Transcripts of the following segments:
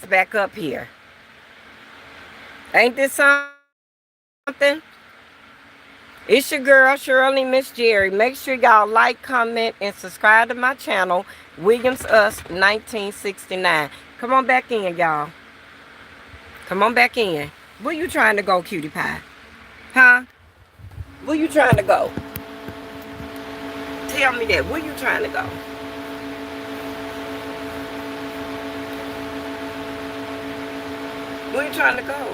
back up here. Ain't this something? It's your girl, Shirley Miss Jerry. Make sure y'all like, comment, and subscribe to my channel, Williams Us 1969. Come on back in, y'all. Come on back in. Where you trying to go, cutie pie? Huh? Where you trying to go? Tell me that. Where you trying to go? Where you trying to go?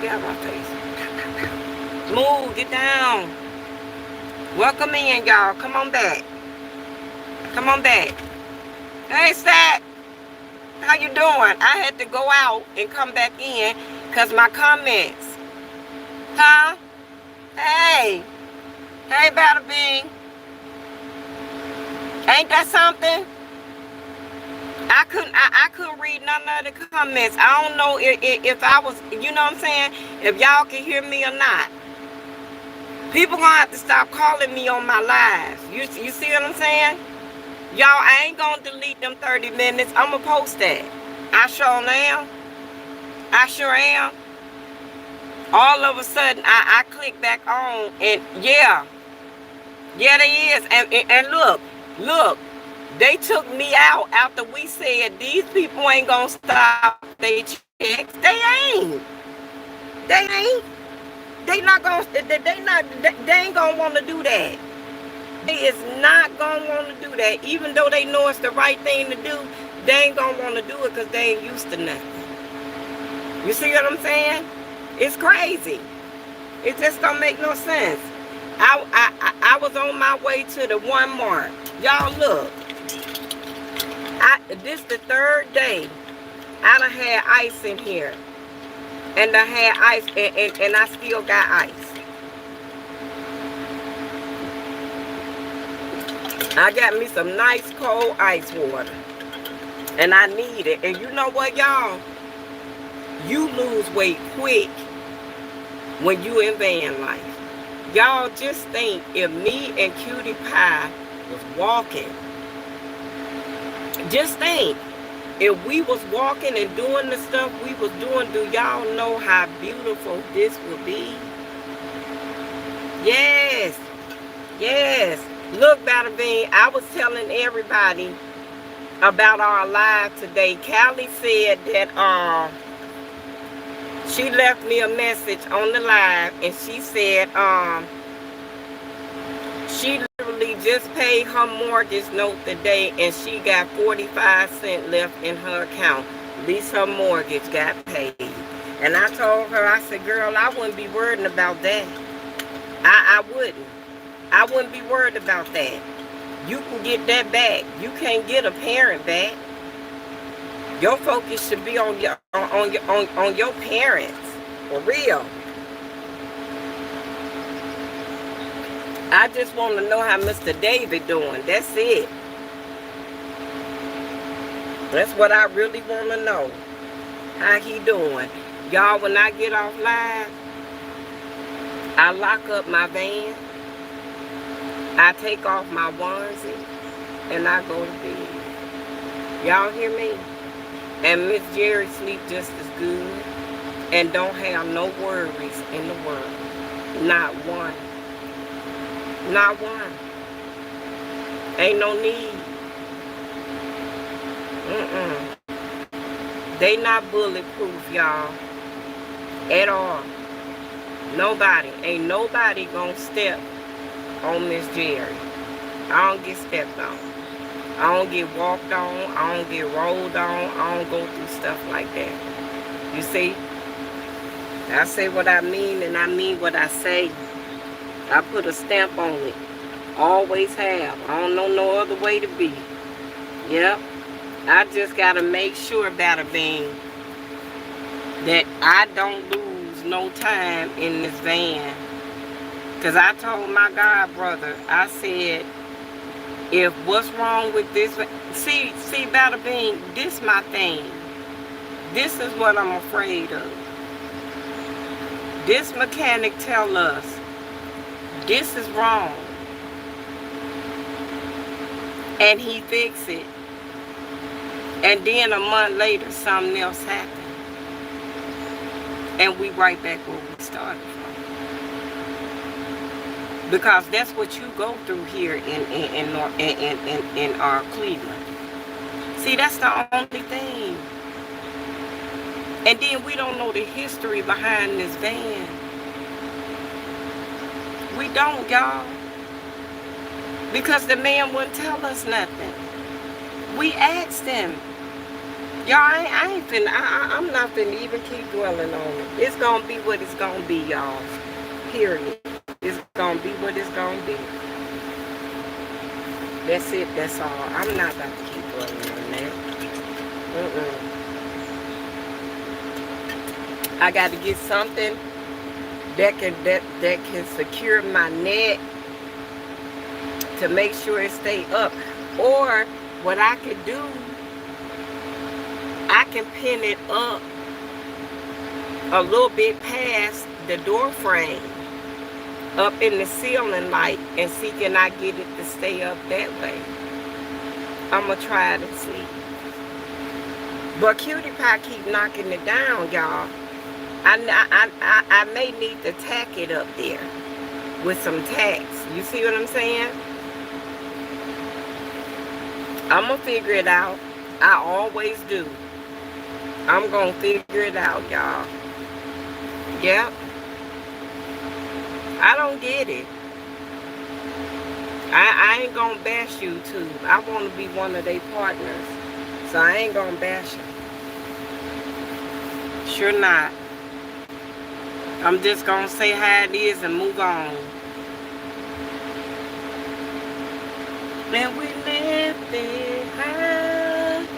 Get out my face. Move, get down. Welcome in, y'all. Come on back. Come on back. Hey, Stack. How you doing? I had to go out and come back in because my comments. Huh? Hey. Hey, Battle Bean. Ain't that something? I couldn't read none of the comments. I don't know if I was, you know what I'm saying? If y'all can hear me or not. People gonna have to stop calling me on my lives. You see what I'm saying? Y'all, I ain't gonna delete them 30 minutes. I'm gonna post that. I sure am. I sure am. All of a sudden, I click back on, and yeah, they is. And look, they took me out after we said these people ain't gonna stop they checks. They ain't. They not gonna. They ain't gonna want to do that. They is not gonna want to do that, even though they know it's the right thing to do. They ain't gonna want to do it because they ain't used to nothing. You see what I'm saying? It's crazy. It just don't make no sense. I was on my way to the Walmart. Y'all look. This the third day I done had ice in here. And I had ice and I still got ice. I got me some nice cold ice water. And I need it. And you know what, y'all? You lose weight quick when you in van life. Y'all just think if me and Cutie Pie was walking. Just think. If we was walking and doing the stuff we was doing, do y'all know how beautiful this would be? Yes. Yes. Look, Battle Bean, I was telling everybody about our live today. Callie said that she left me a message on the live, and she said she literally just paid her mortgage note today, and she got 45 cents left in her account. At least her mortgage got paid. And I told her, I said, girl, I wouldn't be worried about that. I wouldn't. I wouldn't be worried about that. You can get that back. You can't get a parent back. Your focus should be on your parents. For real. I just want to know how Mr. David doing. That's it. That's what I really want to know. How he doing. Y'all, when I get off live, I lock up my van. I take off my onesie. And I go to bed. Y'all hear me? And Miss Jerry sleep just as good. And don't have no worries in the world. Not one. Not one. Ain't no need. They not bulletproof, y'all. At all. Nobody. Ain't nobody gonna step on Miss Jerry. I don't get stepped on. I don't get walked on. I don't get rolled on. I don't go through stuff like that. You see? I say what I mean, and I mean what I say. I put a stamp on it. Always have. I don't know no other way to be. Yep. I just got to make sure, Battle Bean, that I don't lose no time in this van. Because I told my god brother, I said, if what's wrong with this, see, Battle Bean, this my thing. This is what I'm afraid of. This mechanic tell us, this is wrong. And he fix it. And then a month later, something else happened. And we right back where we started from. Because that's what you go through here in our Cleveland. See, that's the only thing. And then we don't know the history behind this van. We don't, y'all. Because the man wouldn't tell us nothing. We asked him. Y'all, I'm not finna even keep dwelling on it. It's gonna be what it's gonna be, y'all. Period. It's gonna be what it's gonna be. That's it, that's all. I'm not about to keep dwelling on that. I gotta get something that can secure my neck to make sure it stay up. Or what I could do, I can pin it up a little bit past the door frame, up in the ceiling light, and see can I get it to stay up that way. I'm gonna try it and see. But Cutie Pie keep knocking it down, y'all. I may need to tack it up there with some tacks. You see what I'm saying? I'm gonna figure it out. I always do. I'm gonna figure it out, y'all. Yep. I don't get it. I ain't gonna bash YouTube. I want to be one of their partners. So I ain't gonna bash them. Sure not. I'm just gonna say how it is and move on. And we live behind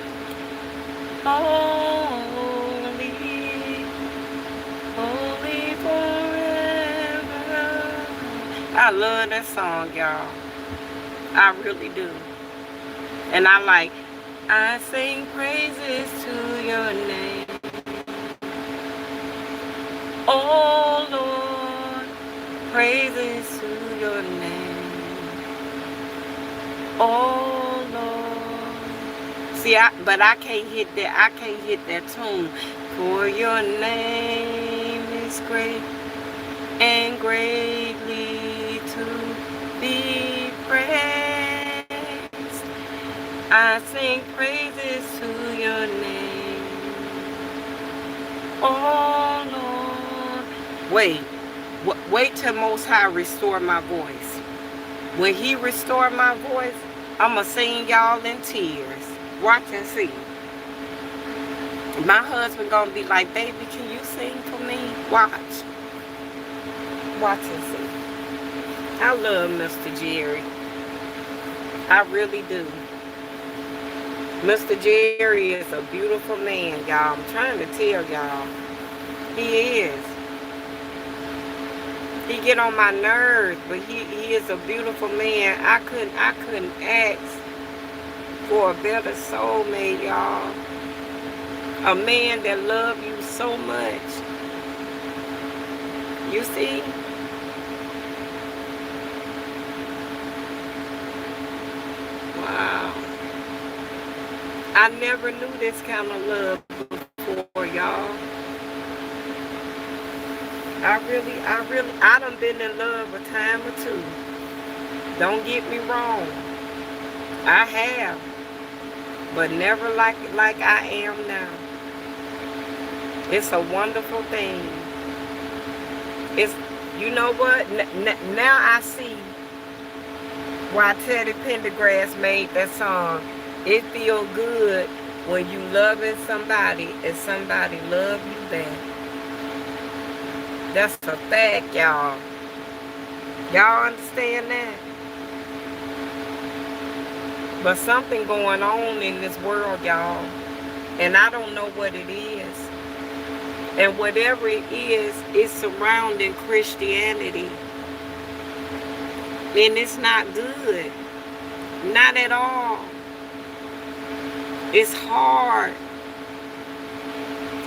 holy forever. I love that song, y'all. I really do. And I sing praises to your name. Oh Lord, praises to your name. Oh Lord. See, but I can't hit that. I can't hit that tune. For your name is great and greatly to be praised. I sing praises to your name. Oh Lord. Wait till Most High restore my voice. When he restore my voice, I'ma sing y'all in tears. Watch and see. My husband gonna be like, baby, can you sing for me? Watch. Watch and see. I love Mr. Jerry. I really do. Mr. Jerry is a beautiful man, y'all. I'm trying to tell y'all. He is. He get on my nerves, but he is a beautiful man. I couldn't ask for a better soulmate, y'all. A man that loves you so much. You see? Wow. I never knew this kind of love before, y'all. I done been in love a time or two. Don't get me wrong. I have. But never like I am now. It's a wonderful thing. It's, you know what? Now I see why Teddy Pendergrass made that song. It feels good when you loving somebody and somebody love you back. That's a fact, y'all. Y'all understand that? But something going on in this world, y'all. And I don't know what it is. And whatever it is, it's surrounding Christianity. And it's not good. Not at all. It's hard.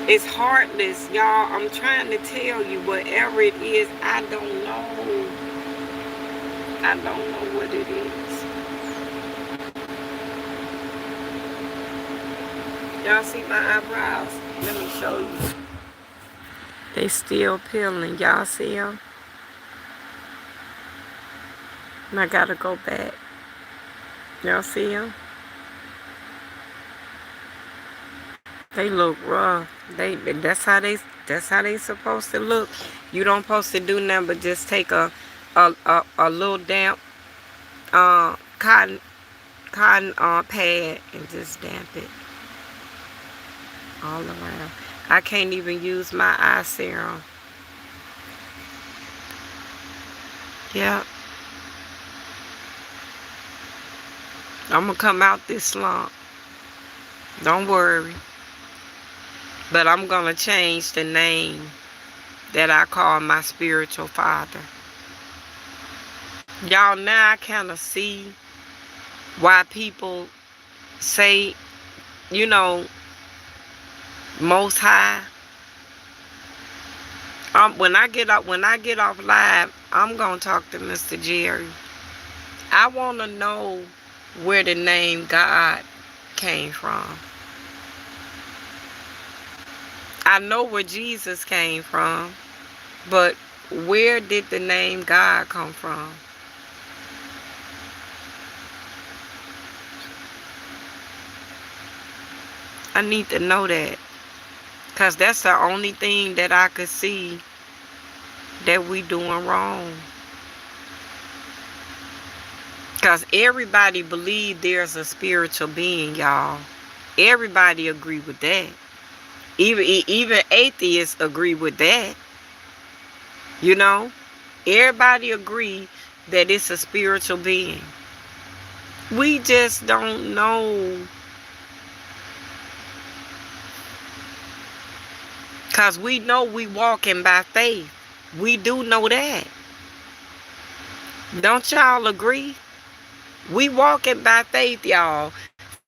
It's heartless, y'all. I'm trying to tell you, whatever it is, I don't know. I don't know what it is. Y'all see my eyebrows? Let me show you. They still peeling. Y'all see them? And I gotta go back. Y'all see them? They look rough. That's how they supposed to look. You don't supposed to do nothing but just take a little damp cotton pad and just damp it all around. I can't even use my eye serum. Yeah. I'm gonna come out this slump. Don't worry. But I'm gonna change the name that I call my spiritual father. Y'all, now I kind of see why people say, you know, Most High. When I get off live, I'm gonna talk to Mr. Jerry. I want to know where the name God came from. I know where Jesus came from, but where did the name God come from? I need to know that, because that's the only thing that I could see that we doing wrong. Because everybody believe there's a spiritual being, y'all. Everybody agree with that. Even atheists agree with that. You know? Everybody agree that it's a spiritual being. We just don't know. Because we know we walking by faith. We do know that. Don't y'all agree? We walking by faith, y'all.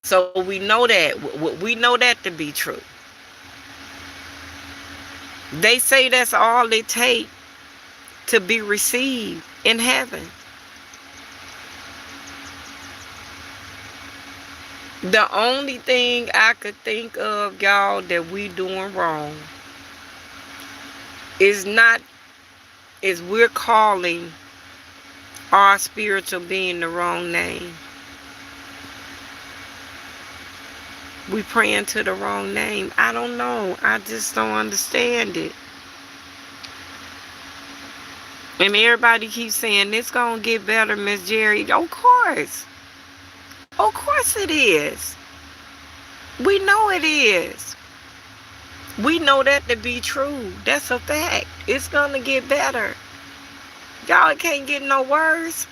So we know that. We know that to be true. They say that's all it takes to be received in heaven. The only thing I could think of, y'all, that we doing wrong is we're calling our spiritual being the wrong name. We praying to the wrong name. I don't know. I just don't understand it. And everybody keeps saying, it's going to get better, Miss Jerry. Of course. Of course it is. We know it is. We know that to be true. That's a fact. It's going to get better. Y'all, it can't get no worse.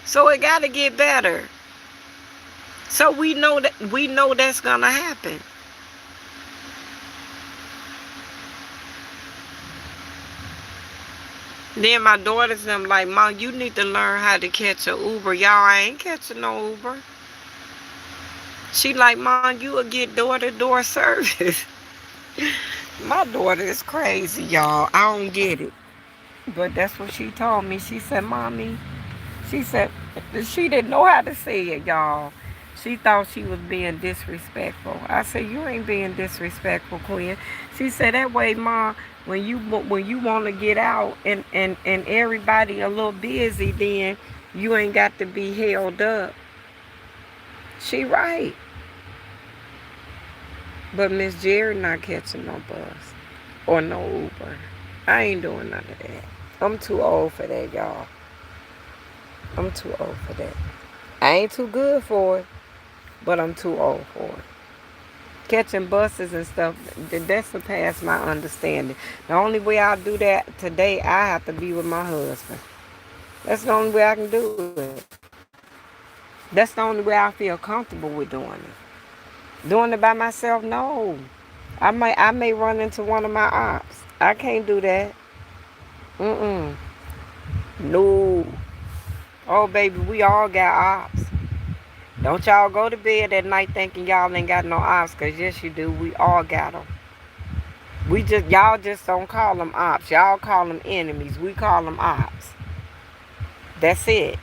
So it got to get better. So we know that's going to happen. Then my daughters them like, Mom, you need to learn how to catch an Uber. Y'all, I ain't catching no Uber. She like, Mom, you will get door-to-door service. My daughter is crazy, y'all. I don't get it. But that's what she told me. She said, Mommy, she said, she didn't know how to say it, y'all. She thought she was being disrespectful. I said, you ain't being disrespectful, Quinn. She said, that way, Mom, when you want to get out and everybody a little busy, then you ain't got to be held up. She right. But Miss Jerry not catching no bus or no Uber. I ain't doing none of that. I'm too old for that, y'all. I'm too old for that. I ain't too good for it, but I'm too old for it. Catching buses and stuff, that surpassed my understanding. The only way I'll do that today, I have to be with my husband. That's the only way I can do it. That's the only way I feel comfortable with doing it. Doing it by myself, no. I may run into one of my ops. I can't do that. No. Oh, baby, we all got ops. Don't y'all go to bed at night thinking y'all ain't got no ops, because yes, you do. We all got them. Y'all just don't call them ops. Y'all call them enemies. We call them ops. That's it.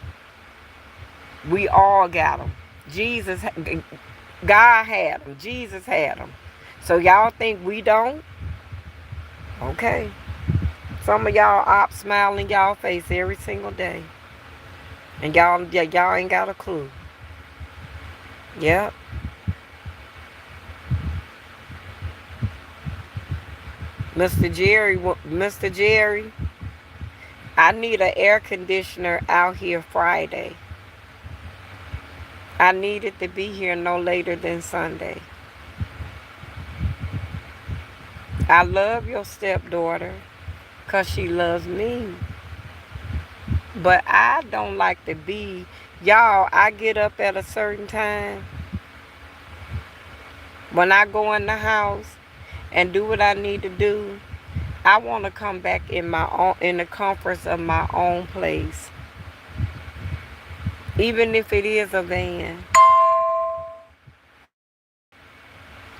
We all got them. Jesus God had them. Jesus had them. So y'all think we don't? Okay. Some of y'all op smiling y'all face every single day. And y'all ain't got a clue. Yep. Mr. Jerry, I need an air conditioner out here Friday. I need it to be here no later than Sunday. I love your stepdaughter because she loves me. But I don't like to be, y'all, I get up at a certain time. When I go in the house and do what I need to do, I want to come back in the comforts of my own place. Even if it is a van.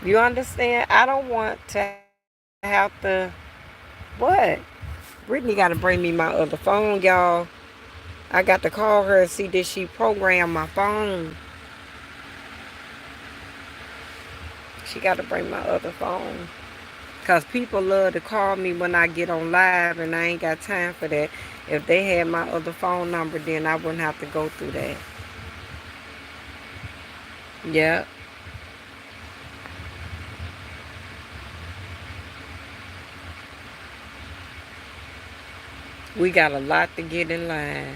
You understand? I don't want to have to, what? Brittany got to bring me my other phone, y'all. I got to call her and see did she program my phone. She got to bring my other phone. Because people love to call me when I get on live, and I ain't got time for that. If they had my other phone number, then I wouldn't have to go through that. Yep. We got a lot to get in line.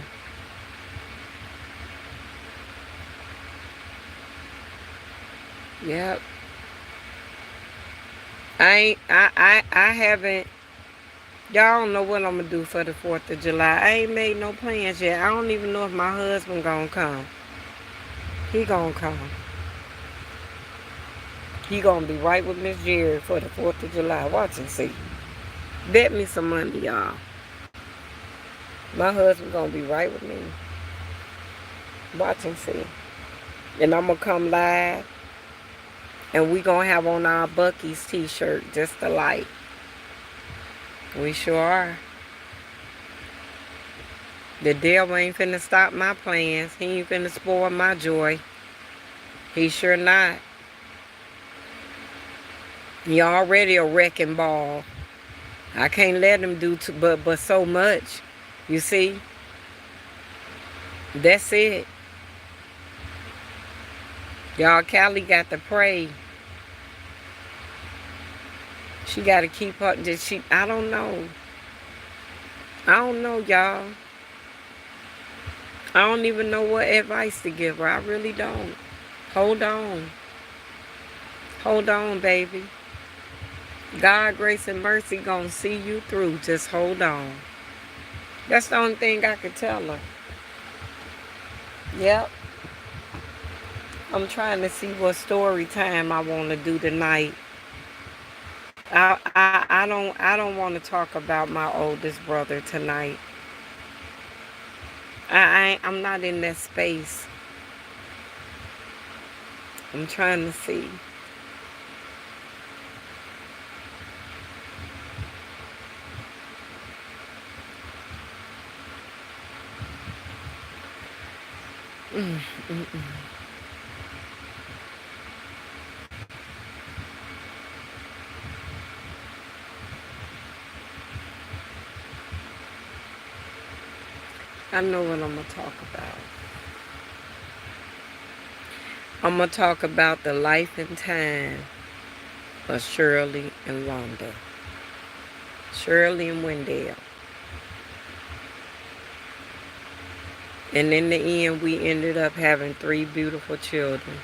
Yep. I haven't, y'all don't know what I'm going to do for the 4th of July. I ain't made no plans yet. I don't even know if my husband going to come. He going to come. He going to be right with Miss Jerry for the 4th of July. Watch and see. Bet me some money, y'all. My husband going to be right with me. Watch and see. And I'm going to come live. And we going to have on our Buc-ee's t-shirt, just the light. We sure are. The devil ain't finna stop my plans. He ain't finna spoil my joy. He sure not. He already a wrecking ball. I can't let him do but so much. You see? That's it. Y'all, Callie got to pray. She got to keep up. I don't know. I don't know, y'all. I don't even know what advice to give her. I really don't. Hold on. Hold on, baby. God, grace, and mercy gonna see you through. Just hold on. That's the only thing I could tell her. Yep. I'm trying to see what story time I want to do tonight. I don't want to talk about my oldest brother tonight. I'm not in that space. I'm trying to see. I know what I'm going to talk about. I'm going to talk about the life and time of Shirley and Londa. Shirley and Wendell. And in the end, we ended up having 3 beautiful children.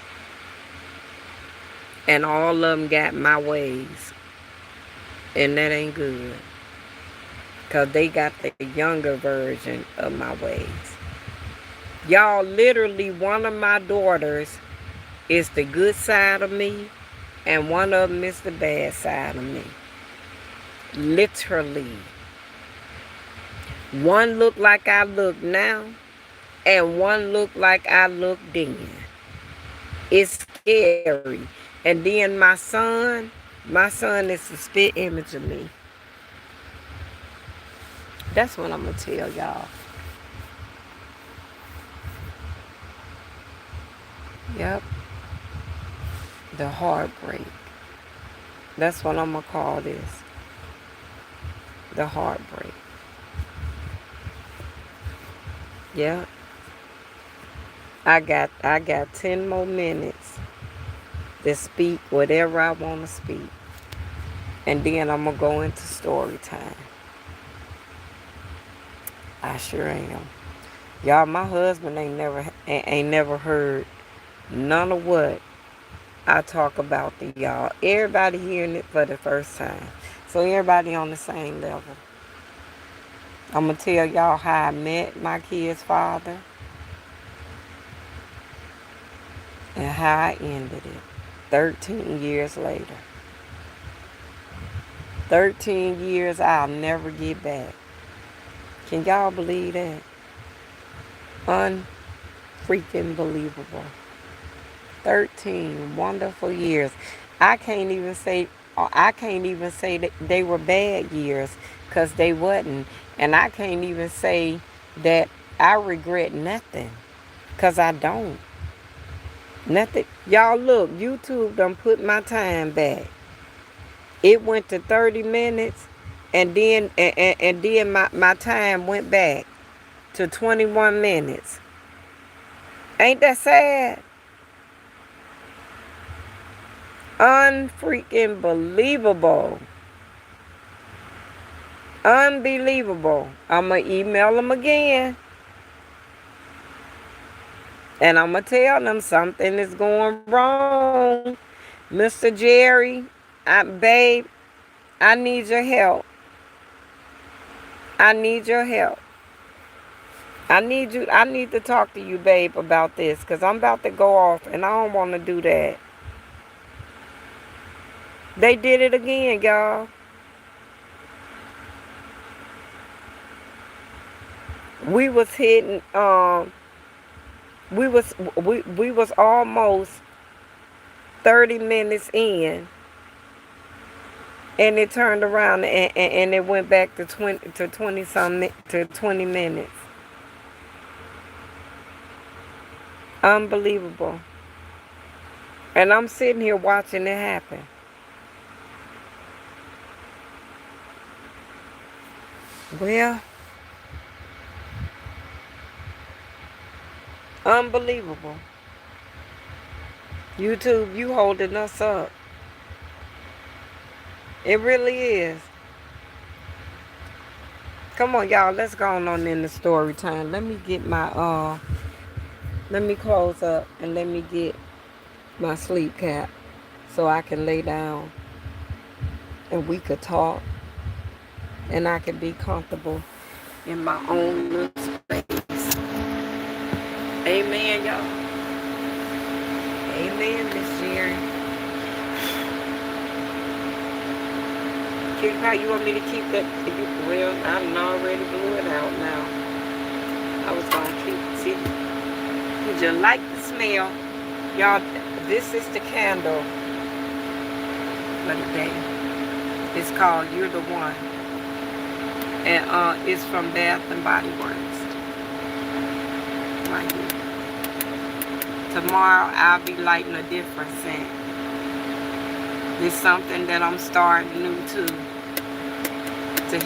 And all of them got my ways. And that ain't good. Because they got the younger version of my ways. Y'all, literally, one of my daughters is the good side of me. And one of them is the bad side of me. Literally. One look like I look now. And one look like I look then. It's scary. And then my son is the spit image of me. That's what I'm going to tell y'all. Yep. The heartbreak. That's what I'm going to call this. The heartbreak. Yeah. I got 10 more minutes to speak whatever I want to speak. And then I'm going to go into story time. I sure am. Y'all, my husband ain't never heard none of what I talk about to y'all. Everybody hearing it for the first time. So everybody on the same level. I'm going to tell y'all how I met my kid's father and how I ended it 13 years later. 13 years I'll never get back. Can y'all believe that? Unfreaking believable. 13 wonderful years. I can't even say that they were bad years, because they wasn't. And I can't even say that I regret nothing, because I don't. Nothing. Y'all look, YouTube done put my time back. It went to 30 minutes, and then my time went back to 21 minutes. Ain't that sad? Unfreaking believable. Unbelievable. I'm going to email them again. And I'm going to tell them something is going wrong. Mr. Jerry, babe, I need your help. I need your help. I need to talk to you, babe, about this, because I'm about to go off, and I don't want to do that. They did it again, y'all. We was hitting, we was almost 30 minutes in, and it turned around and it went back to 20 minutes. Unbelievable. And I'm sitting here watching it happen. Well, unbelievable. YouTube, you holding us up. It really is. Come on, y'all. Let's go on in the story time. Let me get my, let me close up and let me get my sleep cap so I can lay down and we could talk and I can be comfortable in my own little space. Amen, y'all. Amen, Miss Jerry. How you want me to keep that? Well, I done already blew it out now. I was going to keep it. See, would you like the smell? Y'all, this is the candle for the day. It's called You're the One. And it's from Bath and Body Works. Right here. Tomorrow I'll be lighting a different scent. It's something that I'm starting new to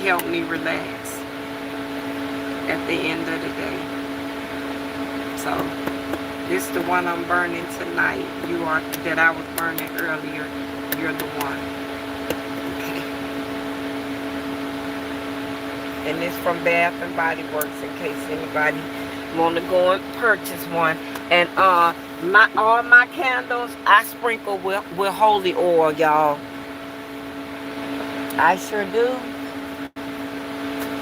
help me relax at the end of the day. So this is the one I'm burning tonight. That I was burning earlier. You're the one. Okay. And it's from Bath and Body Works, in case anybody want to go and purchase one. And all my candles I sprinkle with holy oil, y'all. I sure do.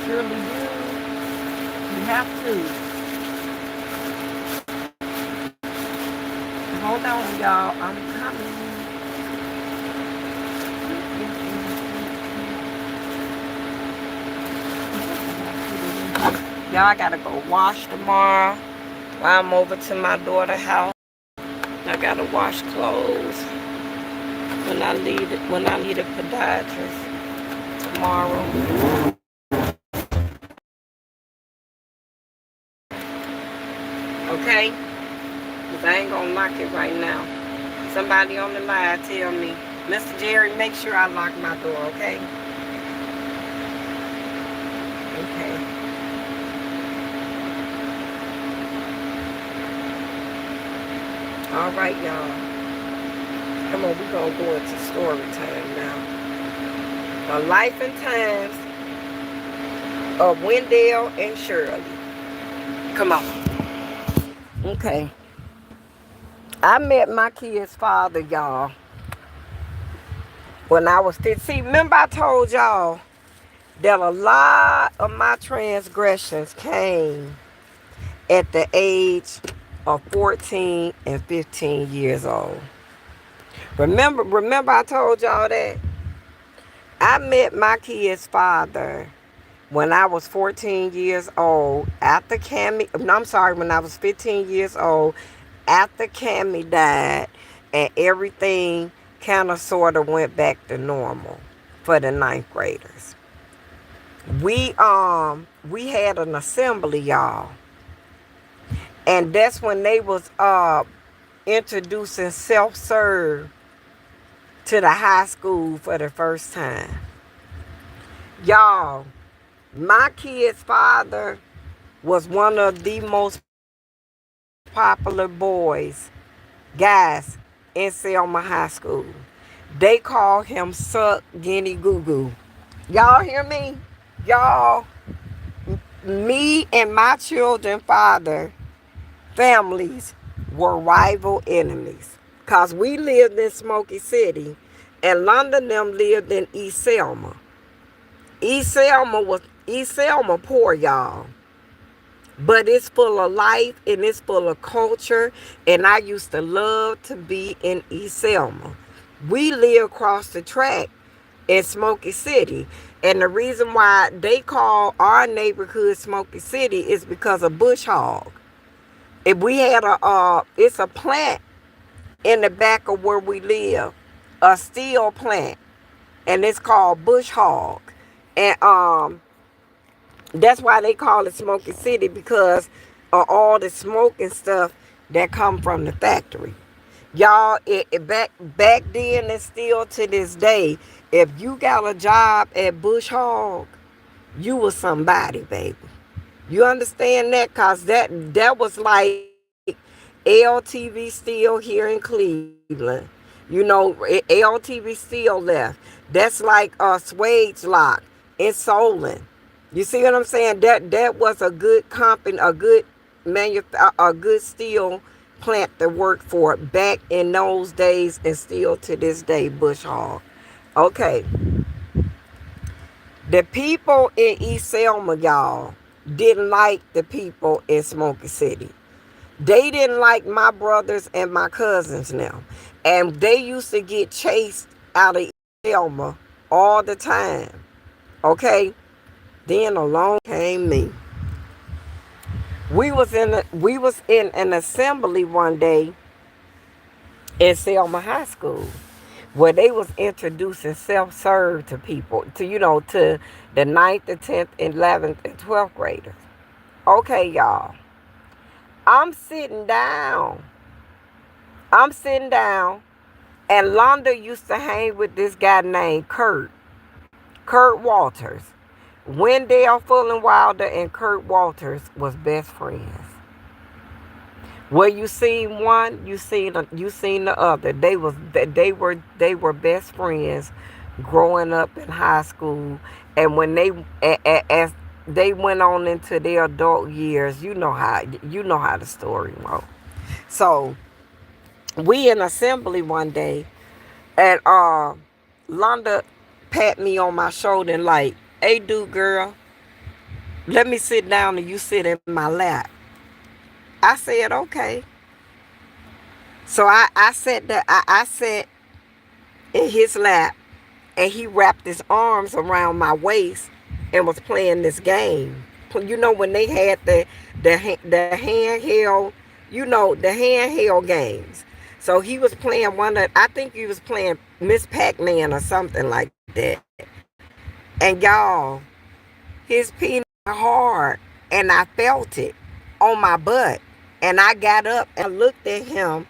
Surely do. You have to. Hold on, y'all. I'm coming. Y'all, I gotta go wash tomorrow while I'm over to my daughter's house. I gotta wash clothes when I leave the podiatrist tomorrow. Okay? Because I ain't gonna knock it right now. Somebody on the line tell me, Mr. Jerry, make sure I lock my door, okay? Okay. All right, y'all. Come on, we're going to go into story time now. The life and times of Wendell and Shirley. Come on. Okay. I met my kid's father, y'all, when I was 15. See, remember I told y'all that a lot of my transgressions came at the age of 14 and 15 years old. Remember I told y'all that? I met my kid's father when I was 14 years old after Cammy, no, I'm sorry, when I was 15 years old after Cammy died, and everything kind of sort of went back to normal for the ninth graders. We had an assembly, y'all, and that's when they was introducing self-serve to the high school for the first time. Y'all, my kid's father was one of the most popular guys in Selma High School. They call him Suck Guinea Goo Goo. Y'all hear me? Y'all, me and my children's father families were rival enemies. Because we lived in Smoky City and London them lived in East Selma. East Selma poor, y'all. But it's full of life and it's full of culture. And I used to love to be in East Selma. We live across the track in Smoky City. And the reason why they call our neighborhood Smoky City is because of Bush Hog. If we had it's a plant in the back of where we live, a steel plant, and it's called Bush Hog. And that's why they call it Smoky City, because of all the smoke and stuff that come from the factory. Y'all, back then and still to this day, if you got a job at Bush Hog, you was somebody, baby. You understand that? Because that was like LTV Steel here in Cleveland. You know, LTV Steel left. That's like Swade's Lock in Solon. You see what I'm saying? That was a good company, a good steel plant to work for back in those days, and still to this day, Bush Hog. Okay. The people in East Selma, y'all, didn't like the people in Smoky City. They didn't like my brothers and my cousins now. And they used to get chased out of East Selma all the time. Okay? Then along came me. We was in an assembly one day in Selma High School where they was introducing self-serve to people, to the 9th, the 10th, 11th, and 12th graders. Okay, y'all. I'm sitting down, and Londa used to hang with this guy named Kurt Walters. Wendell Fullenwilder and Kurt Walters was best friends. Where you seen one, you seen the other. They were best friends growing up in high school, and when as they went on into their adult years, you know how the story went. So we in assembly one day, and Londa pat me on my shoulder and like, "Hey, dude, girl, let me sit down and you sit in my lap." I said, "Okay." So I sat in his lap, and he wrapped his arms around my waist and was playing this game. You know, when they had the handheld, the handheld games. So he was playing I think he was playing Miss Pac-Man or something like that. And y'all, his penis was hard, and I felt it on my butt. And I got up and looked at him,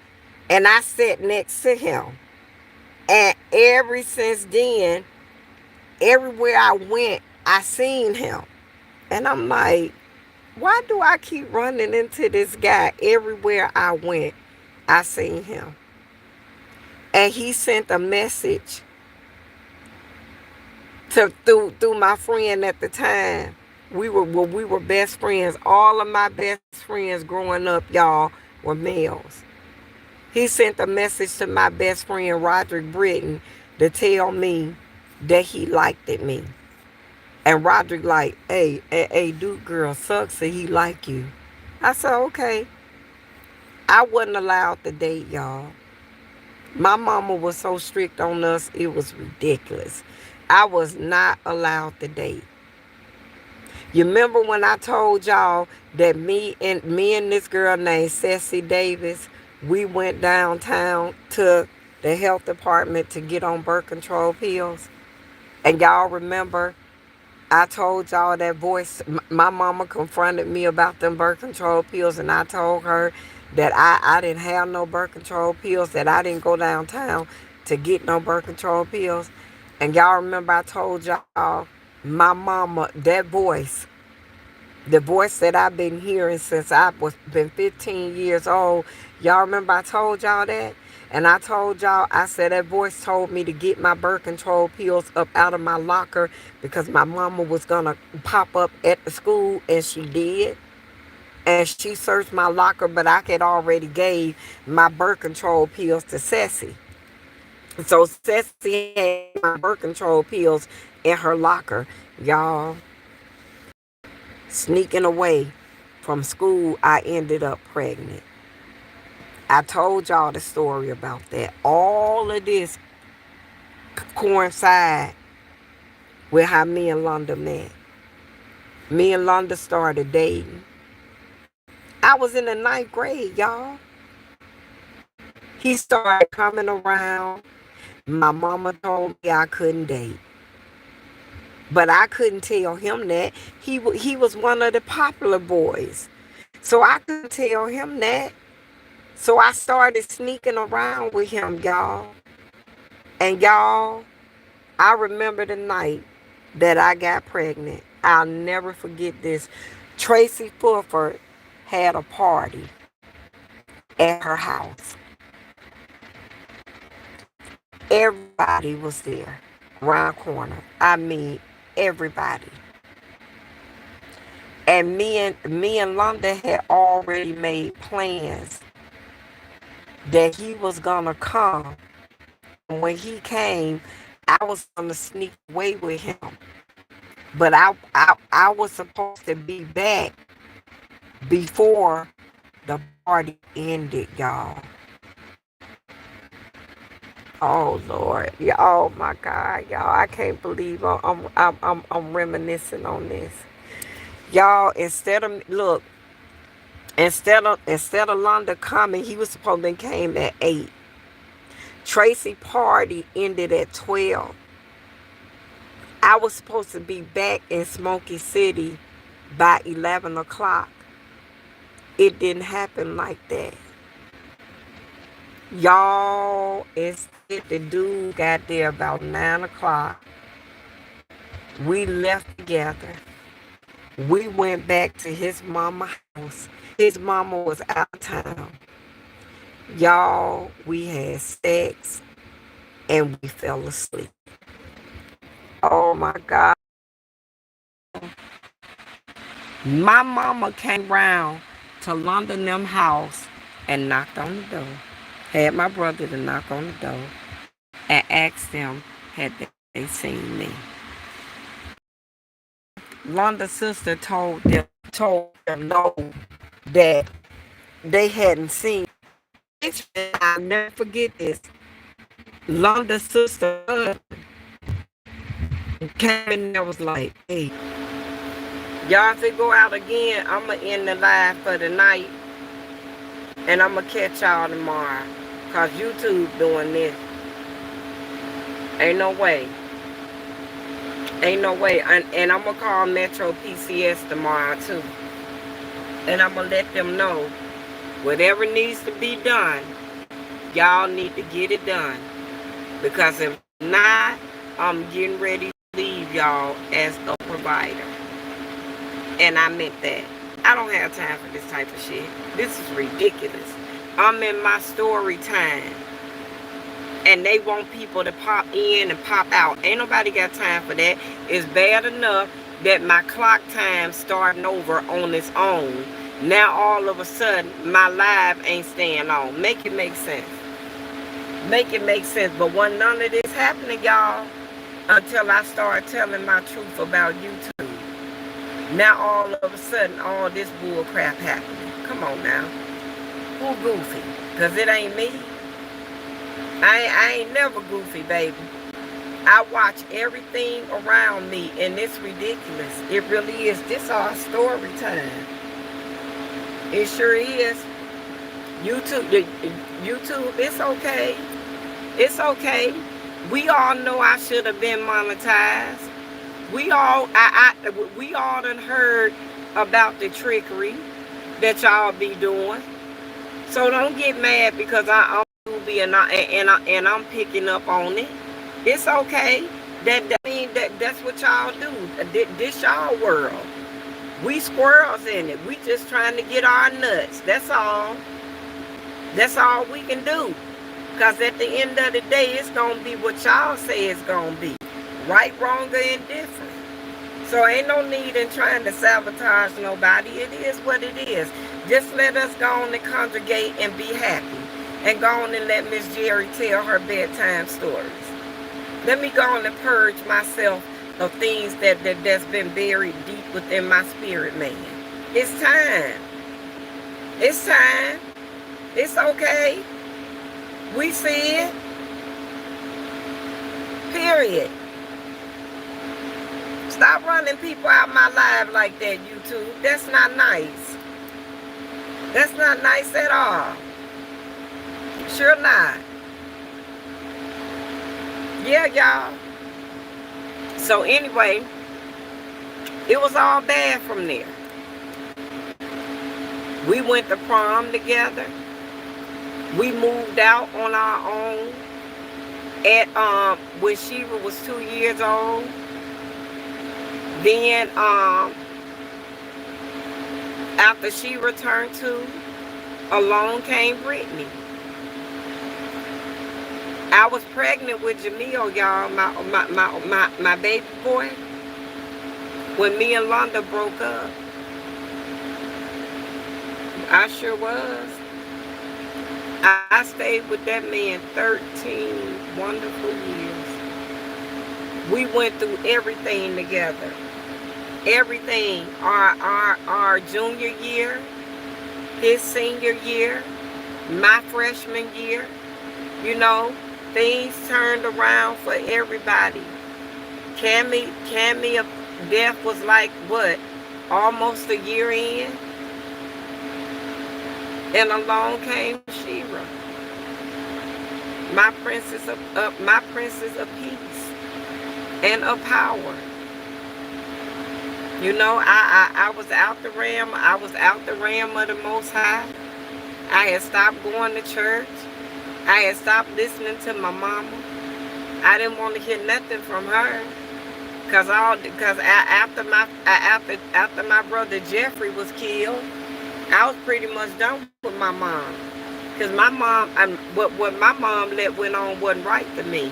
And I sat next to him. And ever since then, everywhere I went, I seen him. And I'm like, why do I keep running into this guy everywhere I went? I seen him. And he sent a message through my friend at the time. We were best friends. All of my best friends growing up, y'all, were males. He sent a message to my best friend Roderick Britton to tell me that he liked me. And Roderick like, hey, dude, girl, sucks that he like you. I said, okay. I wasn't allowed to date, y'all. My mama was so strict on us, it was ridiculous. I was not allowed to date. You remember when I told y'all that me and this girl named Ceci Davis, we went downtown to the health department to get on birth control pills? And y'all remember I told y'all that voice, my mama confronted me about them birth control pills, and I told her that I didn't have no birth control pills, that I didn't go downtown to get no birth control pills. And y'all remember I told y'all, my mama, that voice, the voice that I've been hearing since I was been 15 years old, y'all remember I told y'all that? And I told y'all, I said that voice told me to get my birth control pills up out of my locker because my mama was going to pop up at the school, and she did. And she searched my locker, but I had already gave my birth control pills to Ceci. So Ceci had my birth control pills in her locker. Y'all, sneaking away from school, I ended up pregnant. I told y'all the story about that. All of this coincide with how me and Londa met. Me and Londa started dating. I was in the 9th grade, y'all. He started coming around. My mama told me I couldn't date. But I couldn't tell him that. He was one of the popular boys. So I couldn't tell him that. So I started sneaking around with him, y'all. And y'all, I remember the night that I got pregnant. I'll never forget this. Tracy Fulford had a party at her house. Everybody was there around the corner. I mean, everybody. And me and Londa had already made plans that he was gonna come. And when he came, I was gonna sneak away with him. But I was supposed to be back before the party ended, y'all. Oh Lord, yeah, oh my God, y'all! I can't believe I'm reminiscing on this, y'all. Instead of Londa coming, he was supposed to came at 8. Tracy party ended at 12. I was supposed to be back in Smoky City by 11 o'clock. It didn't happen like that. Y'all, instead the dude got there about 9 o'clock. We left together. We went back to his mama's house. His mama was out of town. Y'all, we had sex and we fell asleep. Oh my God. My mama came round to London them house and knocked on the door. Had my brother to knock on the door and asked them had they seen me. Londa's sister told them no, that they hadn't seen. I'll never forget this. Londa's sister came in there, was like, hey, y'all, if it go out again, I'ma end the live for the night, and I'ma catch y'all tomorrow, cause YouTube doing this. Ain't no way. Ain't no way. And I'm gonna call Metro PCS tomorrow too, and I'm gonna let them know whatever needs to be done Y'all need to get it done. Because if not, I'm getting ready to leave y'all as a provider. And I meant that. I don't have time for this type of shit. This is ridiculous. I'm in my story time. And they want people to pop in and pop out. Ain't nobody got time for that. It's bad enough that my clock time starting over on its own. Now all of a sudden, my live ain't staying on. Make it make sense. Make it make sense. But when none of this happening, y'all, until I start telling my truth about YouTube. Now all of a sudden, all this bull crap happening. Come on now. Who goofy? Because it ain't me. I ain't never goofy, baby. I watch everything around me, and it's ridiculous. It really is. This our story time. It sure is. YouTube, it's okay. It's okay. We all know I should have been monetized. We all done heard about the trickery that y'all be doing. So don't get mad because I'm goofy and I'm picking up on it. It's okay. That's what y'all do. This y'all world. We squirrels in it. We just trying to get our nuts. That's all. That's all we can do. Because at the end of the day, it's going to be what y'all say it's going to be. Right, wrong, or indifferent. So ain't no need in trying to sabotage nobody. It is what it is. Just let us go on and congregate and be happy. And go on and let Miss Jerry tell her bedtime stories. Let me go on and purge myself of things that's been buried deep within my spirit, man. It's time. It's time. It's okay. We see it. Period. Stop running people out my life like that, YouTube. That's not nice. That's not nice at all. Sure not. Yeah, y'all. So anyway, it was all bad from there. We went to prom together. We moved out on our own at when Shira was 2 years old. Then after she returned to, along came Brittany. I was pregnant with Jamil, y'all, my baby boy, when me and Londa broke up. I sure was. I stayed with that man 13 wonderful years. We went through everything together. Everything. Our junior year, his senior year, my freshman year. You know, things turned around for everybody. Cammy death was like, what, almost a year in? And along came Shira, my princess of peace and of power. You know, I was out the realm. I was out the realm of the Most High. I had stopped going to church. I had stopped listening to my mama. I didn't want to hear nothing from her, because after my brother Jeffrey was killed, I was pretty much done with my mom. Because my mom, what my mom went on wasn't right to me.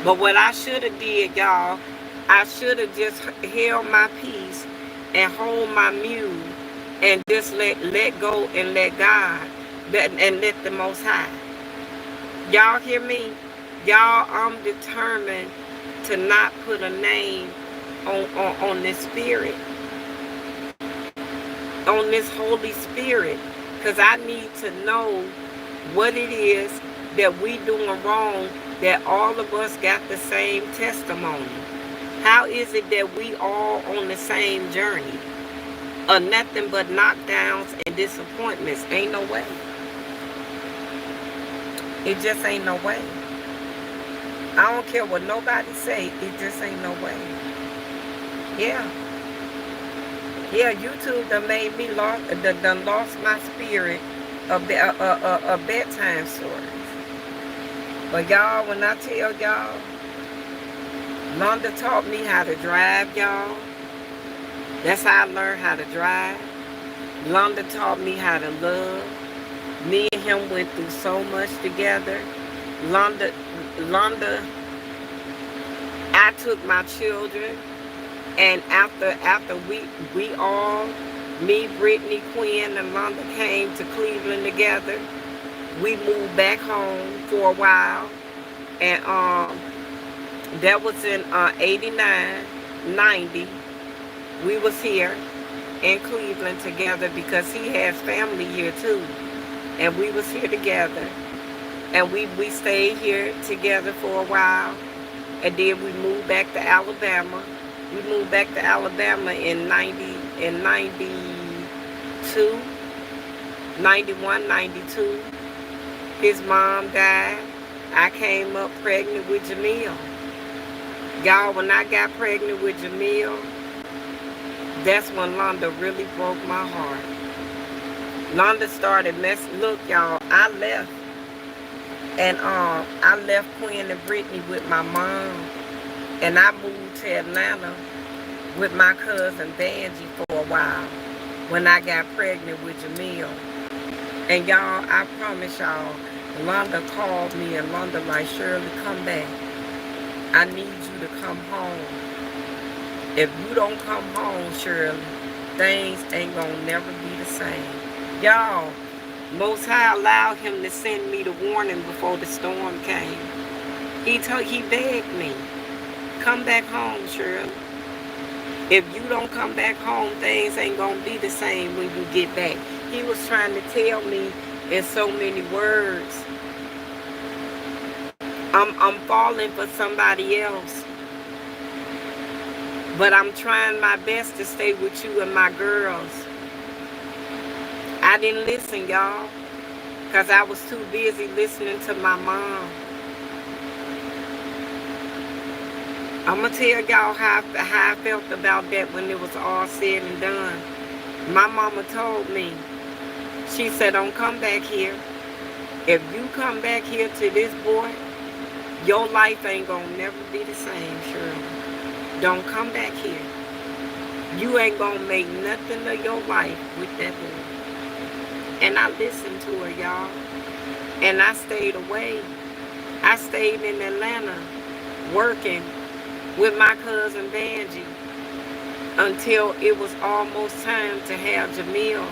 But what I should have did, y'all, I should have just held my peace and hold my mule and just let go and let God and let the Most High. Y'all hear me? Y'all, I'm determined to not put a name on this spirit. On this Holy Spirit, because I need to know what it is that we doing wrong, that all of us got the same testimony. How is it that we all on the same journey of nothing but knockdowns and disappointments? Ain't no way. It just ain't no way. I don't care what nobody say, it just ain't no way. Yeah. Yeah, YouTube done made me lost my spirit a bedtime story. But y'all, when I tell y'all, Londa taught me how to drive, y'all. That's how I learned how to drive. Londa taught me how to love. Me and him went through so much together. Londa, I took my children, and after we all, me, Brittany, Quinn, and Londa came to Cleveland together. We moved back home for a while, and that was in 89, 90. We was here in Cleveland together because he has family here too, and we was here together, and we stayed here together for a while, and then we moved back to Alabama. We moved back to Alabama in 92, 91, 92. His mom died. I came up pregnant with Jamil. Y'all, when I got pregnant with Jamil, that's when Londa really broke my heart. Londa started messing. Look, y'all, I left. And I left Quinn and Brittany with my mom. And I moved to Atlanta with my cousin Vanjie for a while when I got pregnant with Jamil. And y'all, I promise y'all, Londa called me and Londa like, Shirley, come back. I need you to come home. If you don't come home, Shirley, things ain't gonna never be the same. Y'all, Most High allowed him to send me the warning before the storm came. He begged me, come back home, Shirley. If you don't come back home, things ain't gonna be the same when you get back. He was trying to tell me in so many words, I'm falling for somebody else, but I'm trying my best to stay with you and my girls. I didn't listen, y'all, because I was too busy listening to my mom. I'm going to tell y'all how I felt about that when it was all said and done. My mama told me, she said, don't come back here. If you come back here to this boy, your life ain't going to never be the same, Shirley. Don't come back here. You ain't going to make nothing of your life with that boy. And I listened to her, y'all. And I stayed away. I stayed in Atlanta working with my cousin Vanjie until it was almost time to have Jamil.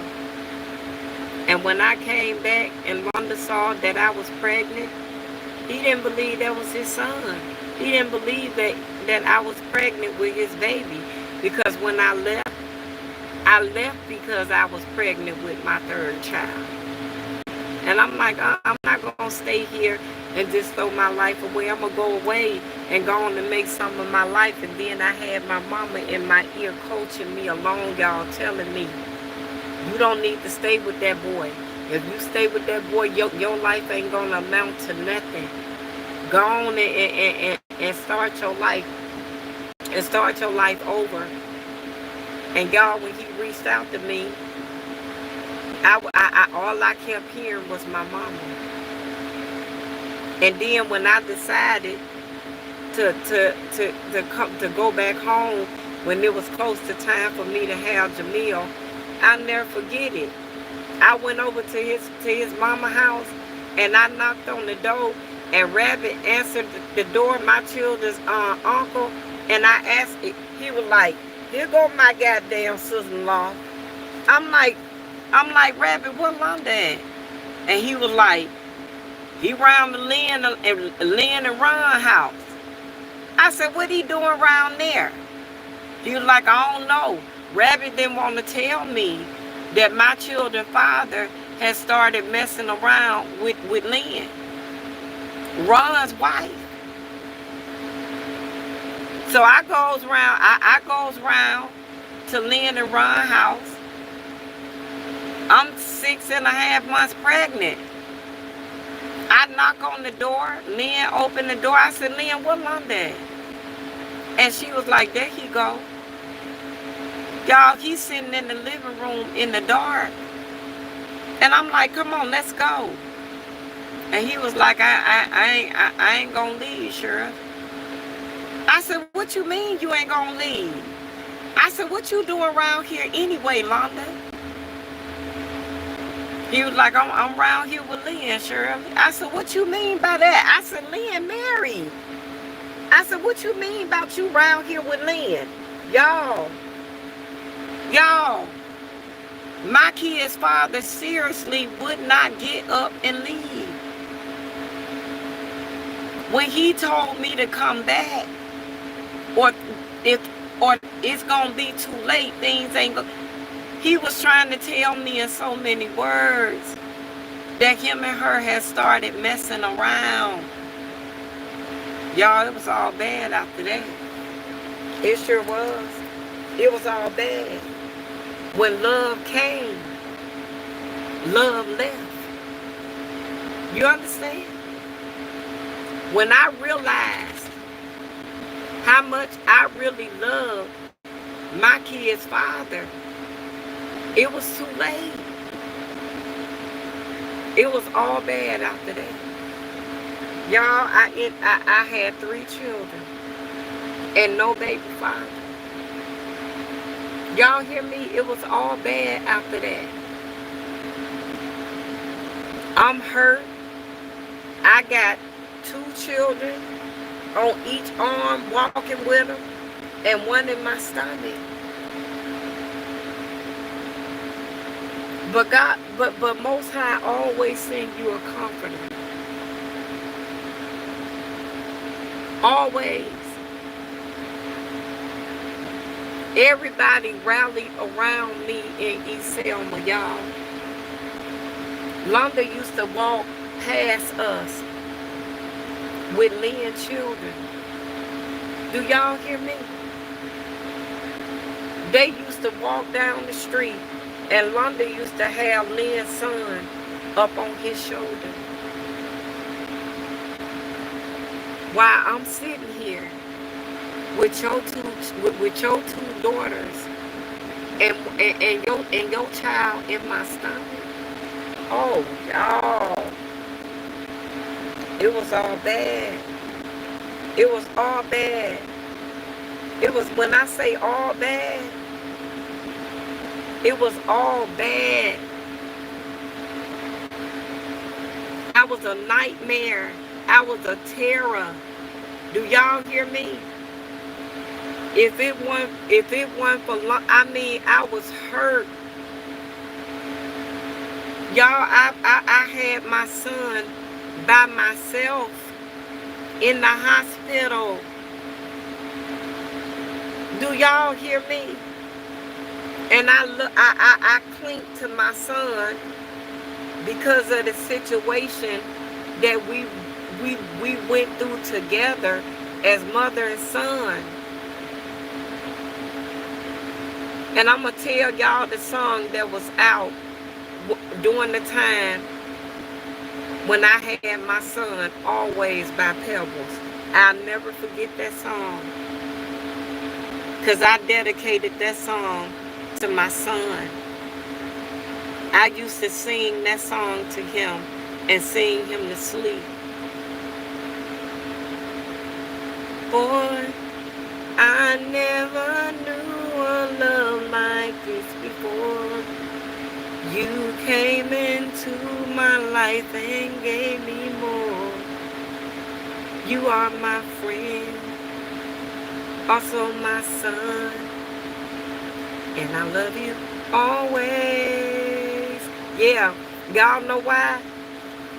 And when I came back and Londa saw that I was pregnant, he didn't believe that was his son. He didn't believe that I was pregnant with his baby. Because when I left because I was pregnant with my third child. And I'm like, I'm not going to stay here and just throw my life away. I'm going to go away and go on and make some of my life. And then I had my mama in my ear coaching me along, y'all, telling me, you don't need to stay with that boy. If you stay with that boy, your life ain't going to amount to nothing. Go on and start your life. And start your life over. And y'all, when he reached out to me, all I kept hearing was my mama. And then when I decided to go back home, when it was close to time for me to have Jamil, I'll never forget it. I went over to his mama house, and I knocked on the door, and Rabbit answered the door, my children's uncle, and I asked it. He was like, here go my goddamn sister-in-law. I'm like, Rabbit, what Londa at? And he was like, he around the Lynn and Ron house. I said, what he doing around there? He was like, I don't know. Rabbit didn't want to tell me that my children's father had started messing around with Lynn, Ron's wife. So I goes around to Lynn and Ron's house. I'm 6.5 months pregnant. I knock on the door. Lynn opened the door. I said, Lynn, what Londa at? And she was like, there he go. Y'all, he's sitting in the living room in the dark. And I'm like, come on, let's go. And he was like, I ain't gonna leave, Sheriff. I said, what you mean you ain't gonna leave? I said, what you doing around here anyway, Londa? He was like, I'm around here with Lynn, Shirley. I said, what you mean by that? I said, Lynn married. I said, what you mean about you around here with Lynn? Y'all, my kid's father seriously would not get up and leave. When he told me to come back, or it's gonna be too late, things ain't gonna. He was trying to tell me in so many words that him and her had started messing around. Y'all, it was all bad after that. It sure was. It was all bad. When love came, love left. You understand? When I realized how much I really loved my kid's father, it was too late. It was all bad after that. Y'all, I had 3 children and no baby father. Y'all hear me? It was all bad after that. I'm hurt. I got 2 children on each arm walking with them and one in my stomach. But God, but Most High always send you a comforter. Always. Everybody rallied around me in East Selma, y'all. Londa used to walk past us with Lynn children. Do y'all hear me? They used to walk down the street and Londa used to have Lynn's son up on his shoulder. While I'm sitting here with your two daughters and your child in my stomach. Oh, y'all. It was all bad. It was all bad. It was, when I say all bad, it was all bad. I was a nightmare. I was a terror. Do y'all hear me? If it weren't for long, I mean, I was hurt. Y'all, I had my son by myself in the hospital. Do y'all hear me? And I clinged to my son because of the situation that we went through together as mother and son. And I'm going to tell y'all the song that was out during the time when I had my son, Always by Pebbles. I'll never forget that song. Because I dedicated that song to my son. I used to sing that song to him and sing him to sleep. Boy, I never knew a love like this before. You came into my life and gave me more. You are my friend, also my son, and I love you always. Yeah, y'all know why?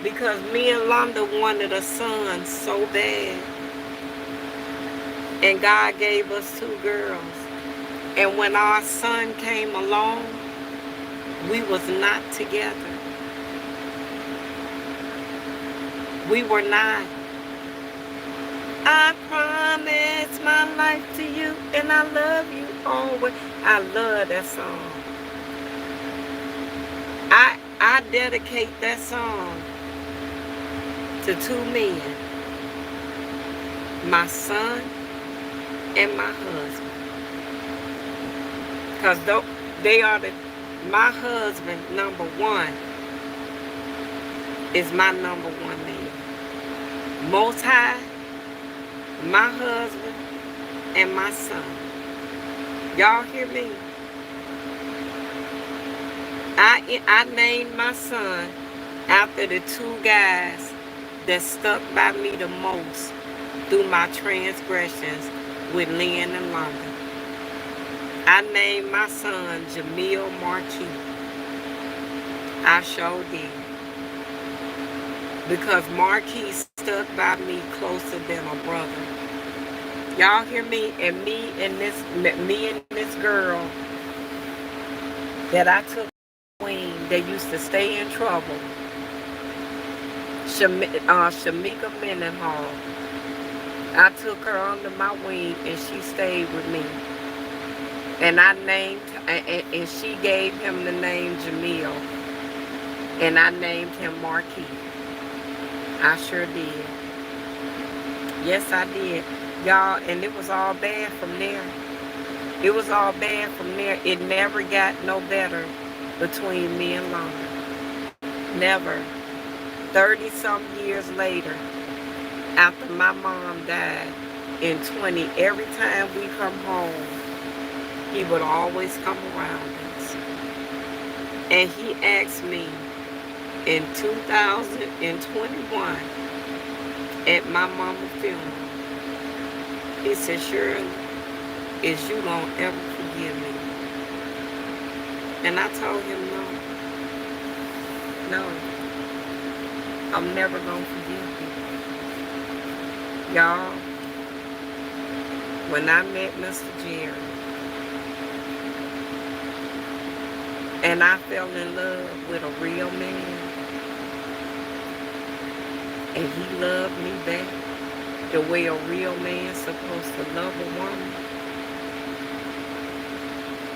Because me and Londa wanted a son so bad. And God gave us 2 girls. And when our son came along, we was not together. We were not. I promise my life to you and I love you always. I love that song. I dedicate that song to 2 men. My son and my husband. Because they are my husband, number 1, is my number one man. Most High, my husband, and my son. Y'all hear me? I named my son after the two guys that stuck by me the most through my transgressions with Lynn and London. I named my son Jamil Marquis. I sure did. Because Marquis stuck by me closer than a brother. Y'all hear me? And me and this girl that I took wing that used to stay in trouble, Shamika Mendenhall. I took her under my wing and she stayed with me. And I named, and she gave him the name Jamil. And I named him Marquis. I sure did. Yes, I did. Y'all, and it was all bad from there. It was all bad from there. It never got no better between me and Londa. Never. 30-some years later, after my mom died in 20, every time we come home, he would always come around us. And he asked me in 2021 at my mama's funeral, he said, Shirley, is you gonna ever forgive me? And I told him no, I'm never gonna forgive you. Y'all, when I met Mr. Jerry, and I fell in love with a real man, and he loved me back the way a real man's supposed to love a woman,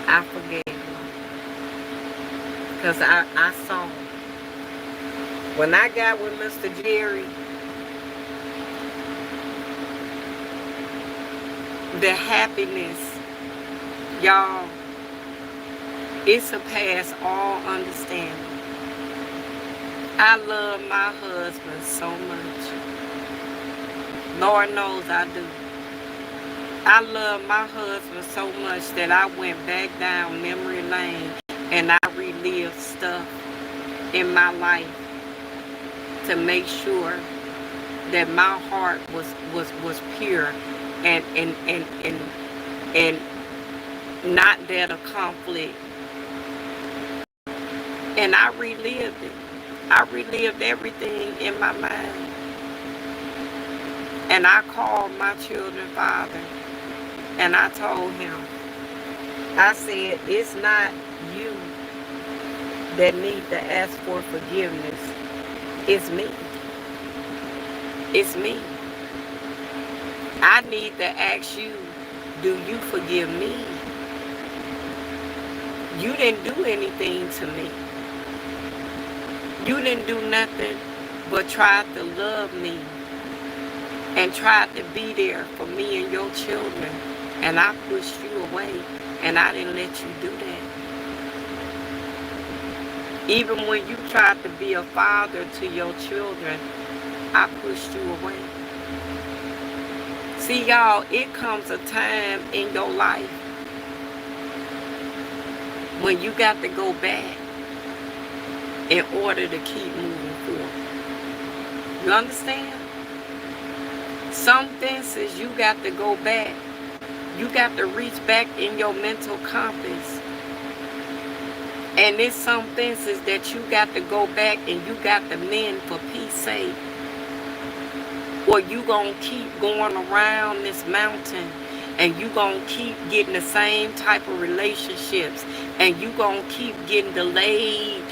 I forgave him. Because I saw him. When I got with Mr. Jerry, the happiness, y'all, it surpassed all understanding. I love my husband so much. Lord knows I do. I love my husband so much that I went back down memory lane and I relived stuff in my life to make sure that my heart was pure and not that of conflict. And I relived it. I relived everything in my mind. And I called my children's father and I told him, I said, it's not you that need to ask for forgiveness. It's me. It's me. I need to ask you, do you forgive me? You didn't do anything to me. You didn't do nothing but try to love me and tried to be there for me and your children. And I pushed you away and I didn't let you do that. Even when you tried to be a father to your children, I pushed you away. See, y'all, it comes a time in your life when you got to go back in order to keep moving forward. You understand? Some fences you got to go back. You got to reach back in your mental compass. And there's some fences that you got to go back and you got to mend for peace sake. Or you gonna keep going around this mountain and you gonna keep getting the same type of relationships and you gonna keep getting delayed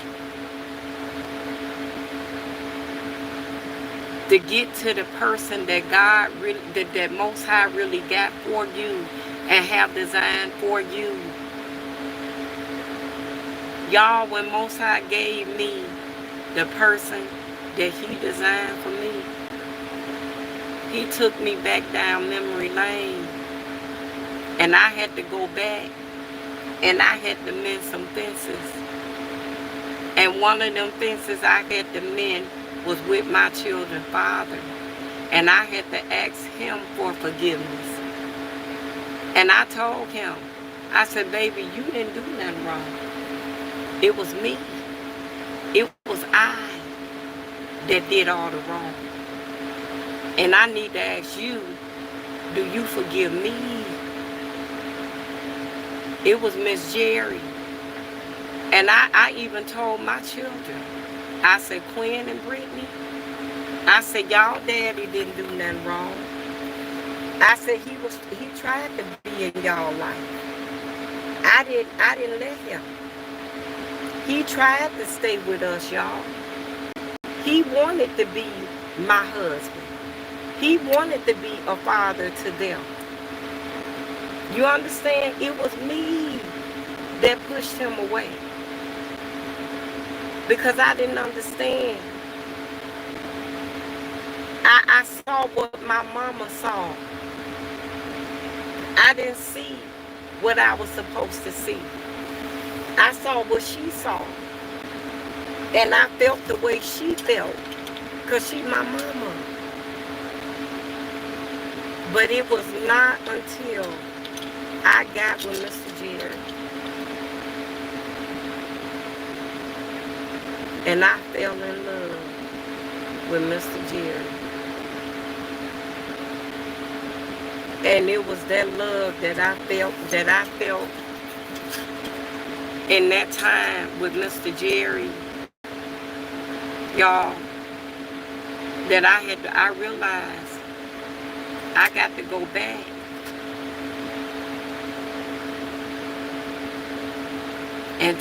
to get to the person that God really, that Most High really got for you and have designed for you. Y'all, when Most High gave me the person that He designed for me, He took me back down memory lane. And I had to go back and I had to mend some fences. And one of them fences I had to mend was with my children's father. And I had to ask him for forgiveness. And I told him, I said, baby, you didn't do nothing wrong. It was me. It was I that did all the wrong. And I need to ask you, do you forgive me? It was Miss Jerry. And I even told my children, I said, Quinn and Brittany, I said, y'all daddy didn't do nothing wrong. I said, he tried to be in y'all life. I didn't let him. He tried to stay with us, y'all. He wanted to be my husband. He wanted to be a father to them. You understand? It was me that pushed him away. Because I didn't understand. I saw what my mama saw. I didn't see what I was supposed to see. I saw what she saw. And I felt the way she felt. Because she's my mama. But it was not until I got with Mr. Jerry. And I fell in love with Mr. Jerry. And it was that love that I felt in that time with Mr. Jerry, y'all, that I realized I got to go back. And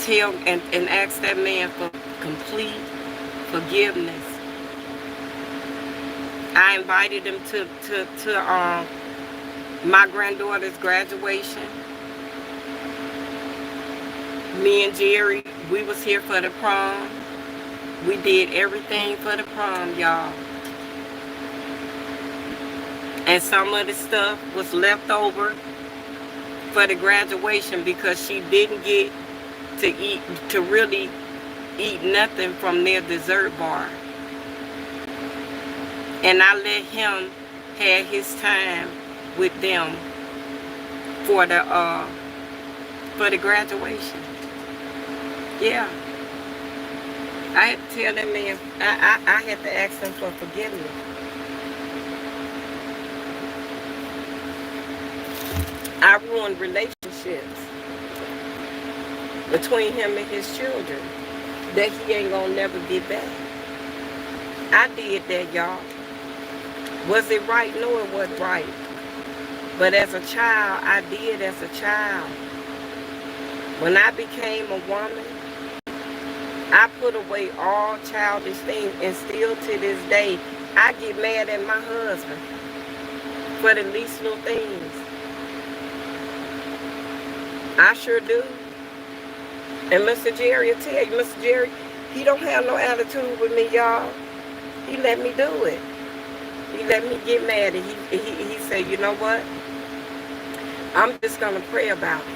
ask that man for complete forgiveness. I invited him to my granddaughter's graduation. Me and Jerry, we was here for the prom. We did everything for the prom, y'all. And some of the stuff was left over for the graduation because she didn't get to really eat nothing from their dessert bar. And I let him have his time with them for the graduation. Yeah. I had to tell that man, I had to ask him for forgiveness. I ruined relationships between him and his children that he ain't gonna never get back. I did that, y'all. Was it right? No, it wasn't right. But as a child, I did as a child. When I became a woman, I put away all childish things, and still to this day, I get mad at my husband for the least little things. I sure do. And Mr. Jerry will tell you, Mr. Jerry, he don't have no attitude with me, y'all. He let me do it. He let me get mad, and he said, you know what? I'm just going to pray about it.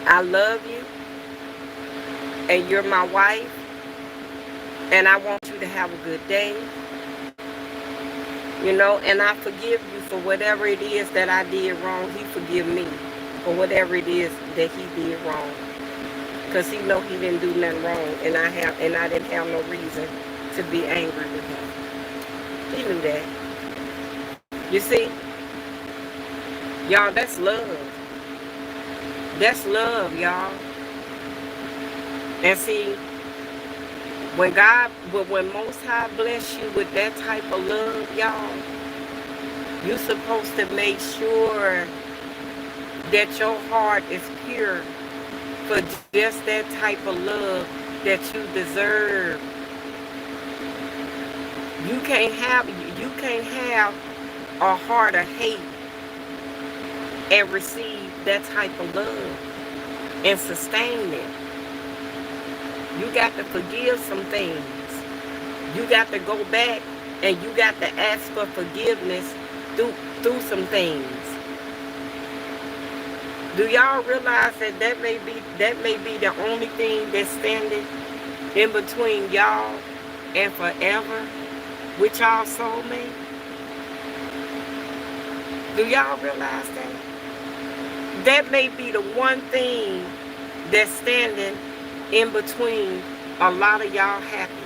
I love you, and you're my wife, and I want you to have a good day. You know, and I forgive you for whatever it is that I did wrong. He forgive me for whatever it is that he did wrong. Because he know he didn't do nothing wrong, and I didn't have no reason to be angry with him. He knew that. You see? Y'all, that's love. That's love, y'all. And see, when Most High bless you with that type of love, y'all, you're supposed to make sure that your heart is pure for just that type of love that you deserve. You can't have a heart of hate and receive that type of love and sustain it. You got to forgive some things. You got to go back and you got to ask for forgiveness through some things. Do y'all realize that may be the only thing that's standing in between y'all and forever? with y'all soulmate? Do y'all realize that? That may be the one thing that's standing in between a lot of y'all happiness.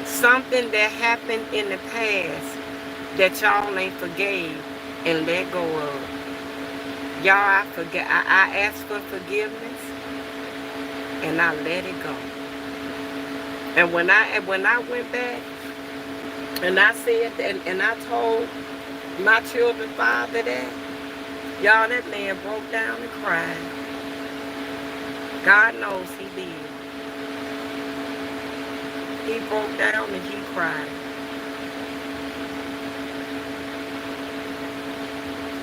Something that happened in the past that y'all ain't forgave and let go of. Y'all, I asked for forgiveness and I let it go. And when I went back and I said and I told my children's father that, y'all, that man broke down and cried. God knows he did. He broke down and he cried.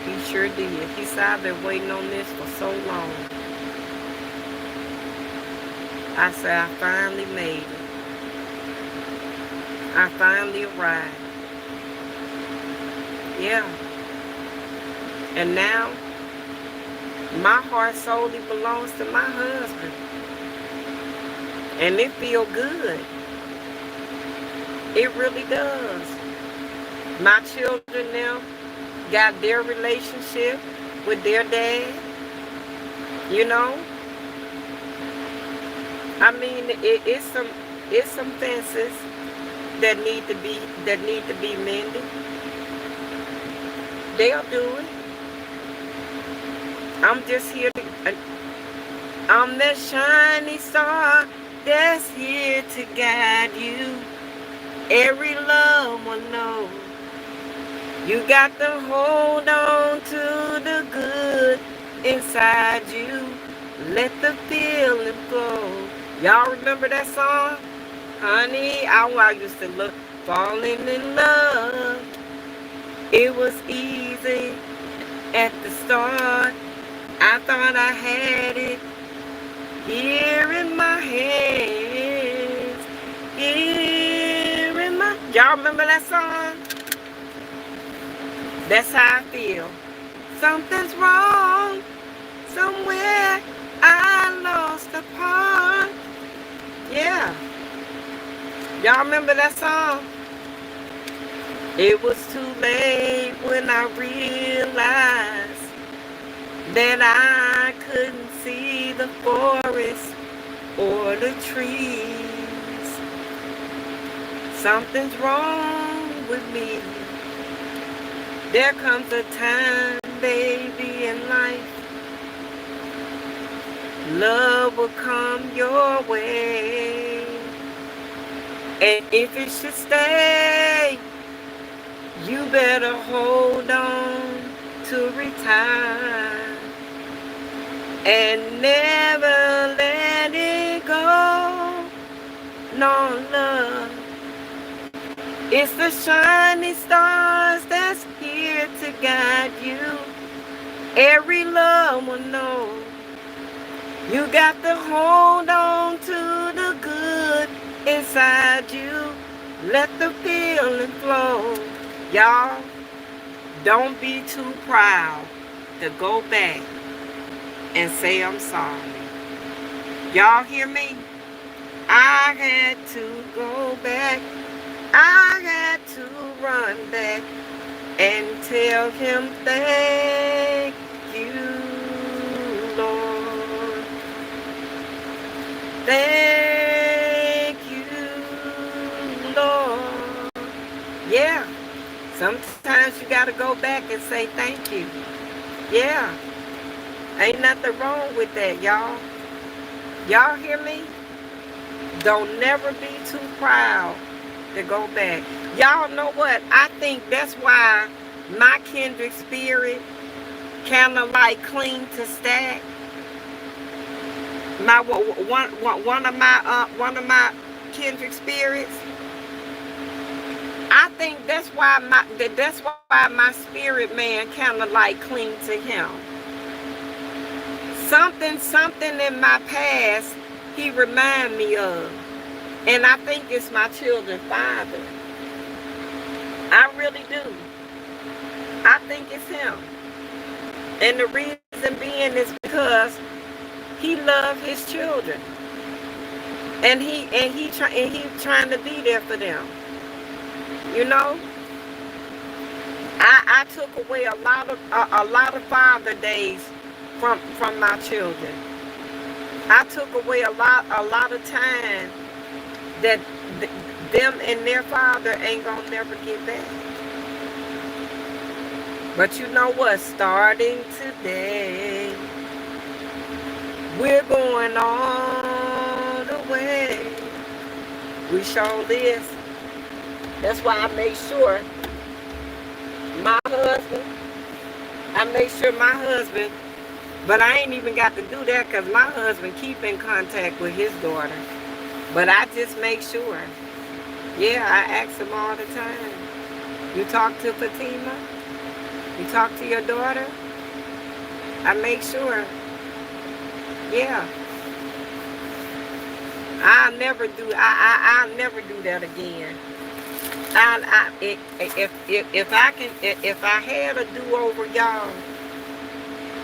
He sure did. He said, I've been waiting on this for so long. I said, I finally made it. I finally arrived. Yeah. And now, my heart solely belongs to my husband. And it feels good. It really does. My children now got their relationship with their dad. You know? I mean, it's some fences that need to be mended. They'll do it. I'm just here to, I'm that shiny star that's here to guide you. Every loved one knows you got to hold on to the good inside you. Let the feeling flow. Y'all remember that song? Honey, I used to look, falling in love. It was easy at the start. I thought I had it here in my hands. Here in my... Y'all remember that song? That's how I feel. Something's wrong somewhere. I lost a part. Yeah. Y'all remember that song? It was too late when I realized that I couldn't see the forest or the trees. Something's wrong with me. There comes a time, baby, in life, love will come your way. And if it should stay, you better hold on to retire and never let it go. No, love. It's the shiny stars that's here to guide you. Every loved one knows you got to hold on to the good inside you. Let the feeling flow. Y'all, don't be too proud to go back and say I'm sorry. Y'all hear me? I had to go back. I had to run back and tell him thank you, Lord. Thank you, Lord. Yeah. Sometimes you got to go back and say thank you. Yeah. Ain't nothing wrong with that, y'all. Y'all hear me? Don't never be too proud to go back. Y'all know what? I think that's why my kindred spirit kind of like cling to stack. My one of my kindred spirits. I think that's why my spirit man kind of like cling to him. Something in my past he remind me of. And I think it's my children's father. I really do. I think it's him. And the reason being is because he loved his children. And he trying to be there for them. You know, I took away a lot of Father days from my children. I took away a lot of time that them and their father ain't gonna never get back. But you know what? Starting today, we're going all the way. We sure live. That's why I make sure my husband, but I ain't even got to do that because my husband keep in contact with his daughter. But I just make sure. Yeah, I ask him all the time. You talk to Fatima? You talk to your daughter? I make sure. Yeah. I'll never do that again. If I had a do-over, y'all,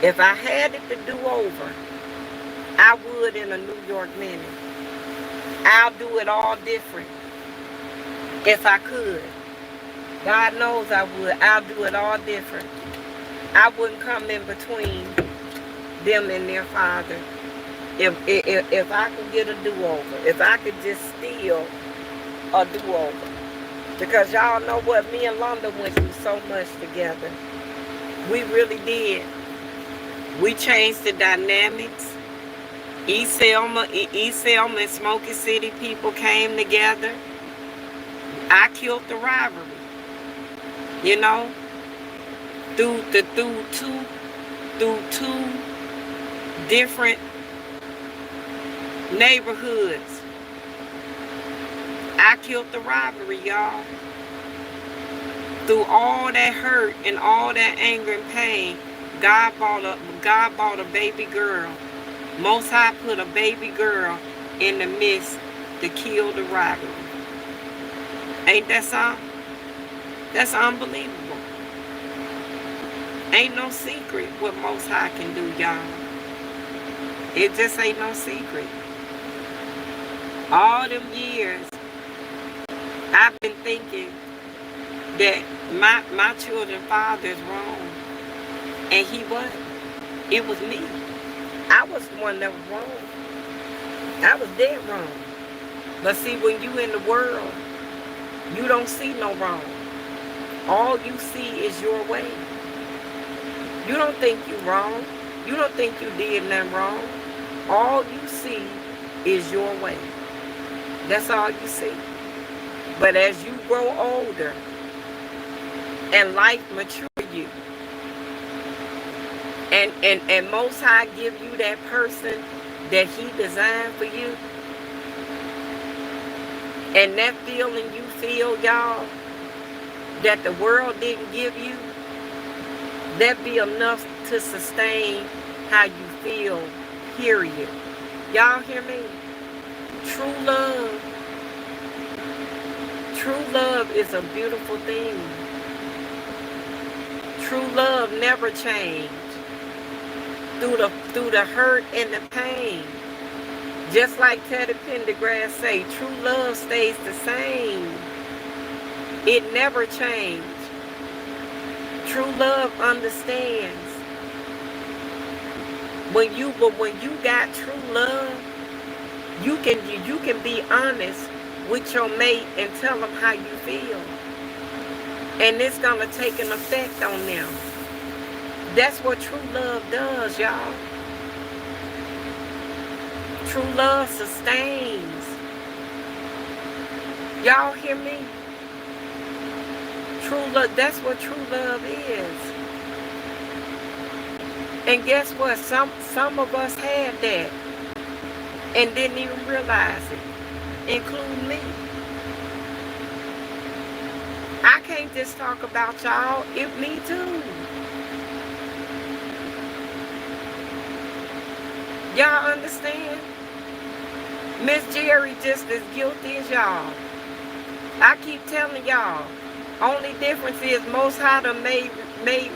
if I had it to do over, I would in a New York minute. I'll do it all different if I could. God knows I would. I'll do it all different. I wouldn't come in between them and their father. If I could get a do-over, if I could just steal a do-over. Because y'all know what, me and Londa went through so much together. We really did. We changed the dynamics. East Selma and Smoky City people came together. I killed the rivalry. You know, through two different neighborhoods. I killed the rivalry, y'all. Through all that hurt and all that anger and pain, God bought a baby girl. Most High put a baby girl in the midst to kill the rivalry. Ain't that something? That's unbelievable. Ain't no secret what Most High can do, y'all. It just ain't no secret. All them years, I've been thinking that my children's father is wrong. And he wasn't. It was me. I was the one that was wrong. I was dead wrong. But see, when you in the world, you don't see no wrong. All you see is your way. You don't think you wrong. You don't think you did nothing wrong. All you see is your way. That's all you see. But as you grow older and life mature you, and Most High give you that person that he designed for you, and that feeling you feel, y'all, that the world didn't give you, that be enough to sustain how you feel, period. Y'all hear me? True love is a beautiful thing. True love never changed. Through the hurt and the pain. Just like Teddy Pendergrass say, true love stays the same. It never changed. True love understands. When you got true love, you can be honest with your mate and tell them how you feel. And it's gonna take an effect on them. That's what true love does, y'all. True love sustains. Y'all hear me? True love, that's what true love is. And guess what? Some of us had that and didn't even realize it, including me. I can't just talk about y'all, me too. Y'all understand? Miss Jerry just as guilty as y'all. I keep telling y'all, only difference is Most High done made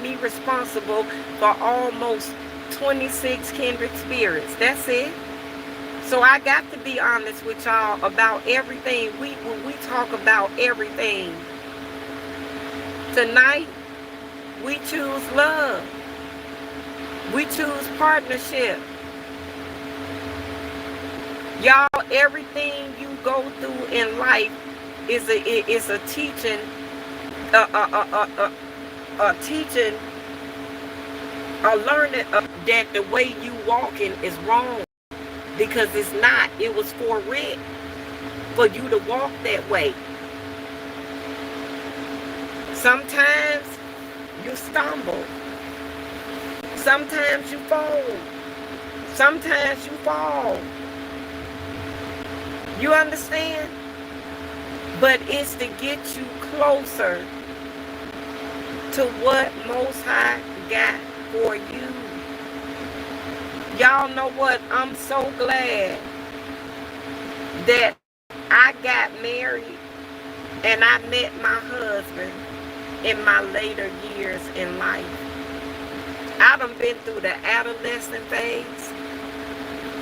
me responsible for almost 26 kindred spirits. That's it. So I got to be honest with y'all about everything. We talk about everything. Tonight, we choose love. We choose partnership. Y'all, everything you go through in life is a teaching, teaching, a learning that the way you walking is wrong, because it's not. It was for you to walk that way. Sometimes you stumble. Sometimes you fall. Sometimes you fall. You understand? But it's to get you closer to what Most High got for you. Y'all know what? I'm so glad that I got married and I met my husband in my later years in life. I done been through the adolescent phase.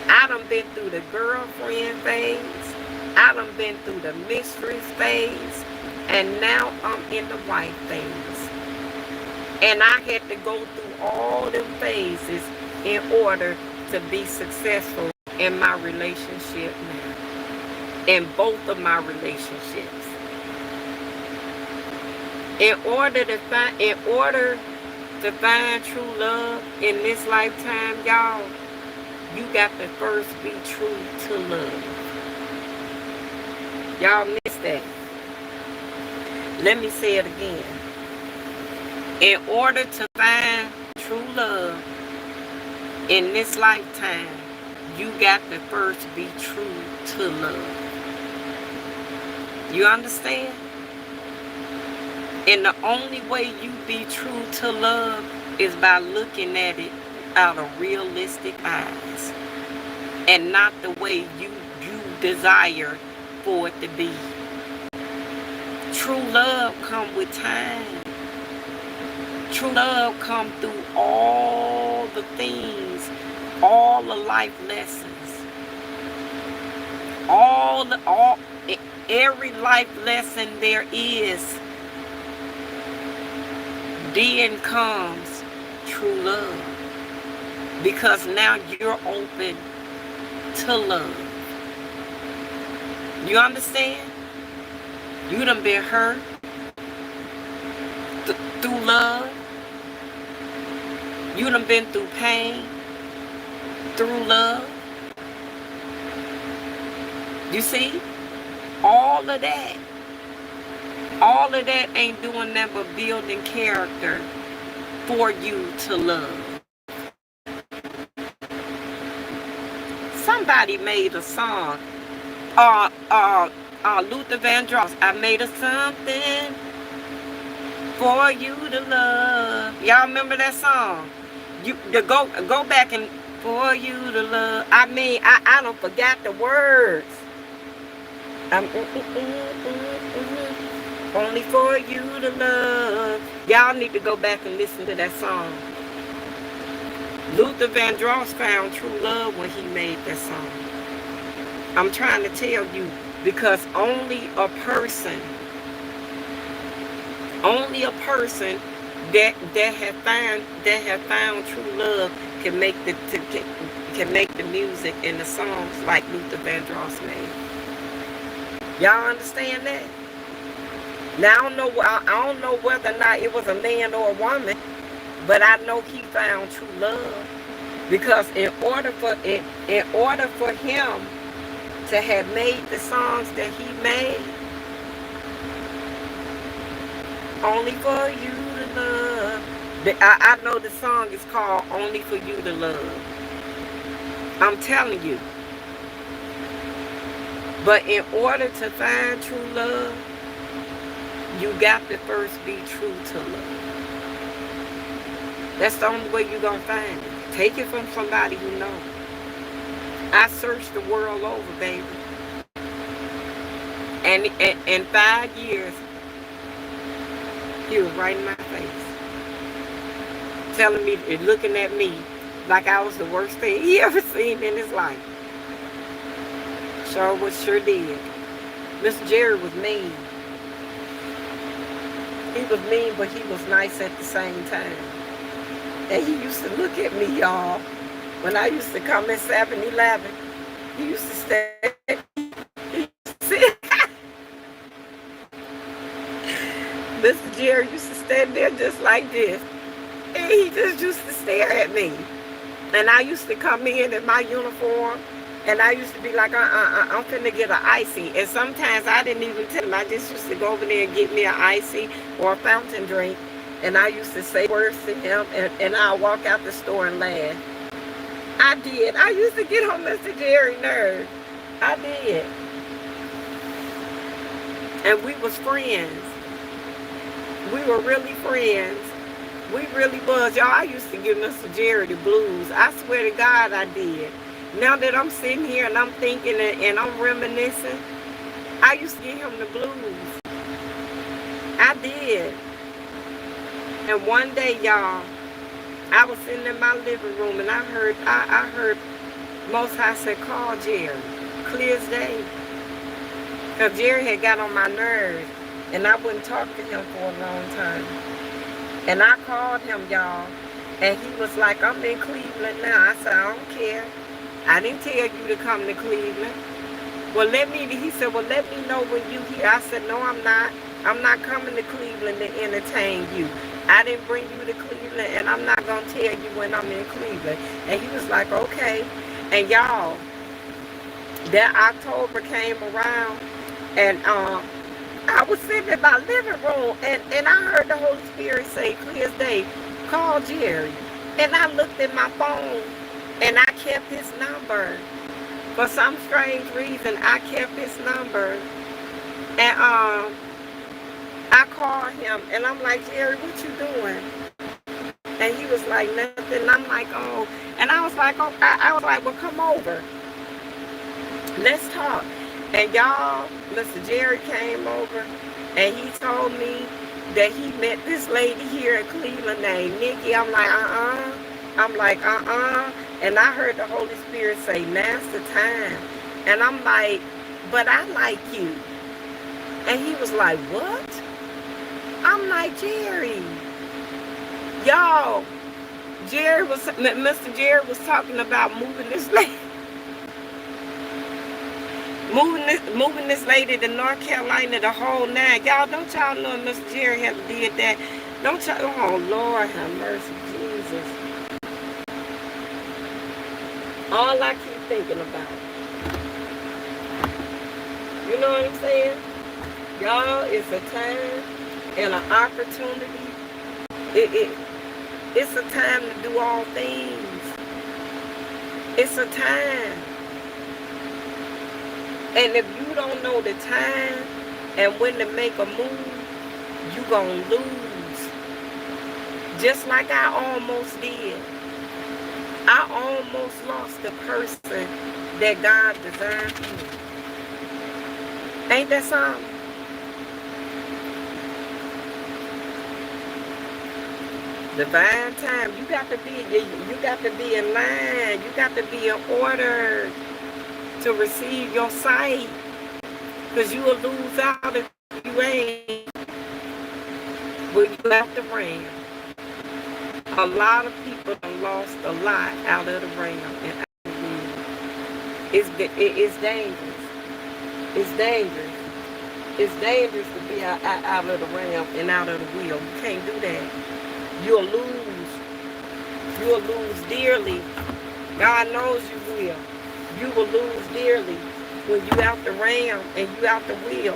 I done been through the girlfriend phase. I done been through the mistress phase. And now I'm in the wife phase. And I had to go through all them phases in order to be successful in my relationship now. In both of my relationships. In order to find true love in this lifetime, y'all, you got to first be true to love. Y'all missed that. Let me say it again. In order to find true love in this lifetime, you got to first be true to love. You understand? And the only way you be true to love is by looking at it out of realistic eyes. And not the way you desire for it to be. True love comes with time. True love comes through all the things, all the life lessons. Every life lesson there is. Then comes true love. Because now you're open to love. You understand? You done been hurt through love. You done been through pain through love. You see? All of that ain't doing nothing but building character for you to love. Somebody made a song. Luther Vandross. I made a something for you to love. Y'all remember that song? Go back and for you to love. I mean, I don't forgot the words. Only for you to love. Y'all need to go back and listen to that song. Luther Vandross found true love when he made that song. I'm trying to tell you, because only a person that have found true love can make the music and the songs like Luther Vandross made. Y'all understand that? Now I don't know whether or not it was a man or a woman, but I know he found true love, because in order for him to have made the songs that he made, only for you to love. I know the song is called Only for You to Love. I'm telling you. But in order to find true love, you got to first be true to love. That's the only way you're going to find it. Take it from somebody you know. I searched the world over, baby. And in 5 years, he was right in my face. Telling me, looking at me like I was the worst thing he ever seen in his life. Sure did. Mr. Jerry was mean. He was mean, but he was nice at the same time. And he used to look at me, y'all. When I used to come in 7-Eleven, he used to stand. Mr. Jerry used to stand there just like this. And he just used to stare at me. And I used to come in my uniform. And I used to be like, I'm finna get an icy. And sometimes I didn't even tell him. I just used to go over there and get me an icy or a fountain drink. And I used to say words to him. And I'd walk out the store and laugh. I did. I used to get on Mr. Jerry's nerves. I did. And we was friends. We were really friends. We really was. Y'all, I used to give Mr. Jerry the blues. I swear to God I did. Now that I'm sitting here and I'm thinking and I'm reminiscing, I used to give him the blues. I did. And one day, y'all, I was sitting in my living room and I heard Most High said, call Jerry. Clear as day. Because Jerry had got on my nerves and I wouldn't talk to him for a long time. And I called him, y'all, and he was like, I'm in Cleveland now. I said, I don't care. I didn't tell you to come to Cleveland. Well, he said, well, let me know when you here. I said, no, I'm not. I'm not coming to Cleveland to entertain you. I didn't bring you to Cleveland, and I'm not going to tell you when I'm in Cleveland. And he was like, okay. And y'all, that October came around, and I was sitting in my living room, and I heard the Holy Spirit say, clear as day, call Jerry. And I looked at my phone, and I kept his number. For some strange reason, I kept his number. And I called him, and I'm like, Jerry, what you doing? And he was like, nothing. I'm like, oh. And I was like, oh, I was like, well, come over. Let's talk. And y'all, Mr. Jerry came over, and he told me that he met this lady here in Cleveland named Nikki. I'm like, I'm like, And I heard the Holy Spirit say, now's the time. And I'm like, but I like you. And he was like, what? I'm like, Jerry. Y'all, Mr. Jerry was talking about moving this lady. Moving this lady to North Carolina, the whole nine. Y'all, don't y'all know Mr. Jerry had did that? Don't y'all, oh Lord have mercy, Jesus. All I keep thinking about. You know what I'm saying? Y'all, it's a time and an opportunity. It's a time to do all things. It's a time. And if you don't know the time and when to make a move, you gonna lose. Just like I almost did. I almost lost the person that God designed for me. Ain't that something? Divine time. You got to be in line. You got to be in order to receive your sight. Because you will lose out if you ain't. But you have to ram. A lot of people have lost a lot out of the ram and out of the wheel. It's dangerous. It's dangerous. It's dangerous to be out of the ram and out of the wheel. You can't do that. You'll lose. You'll lose dearly. God knows you will. You will lose dearly when you out the ram and you out the wheel.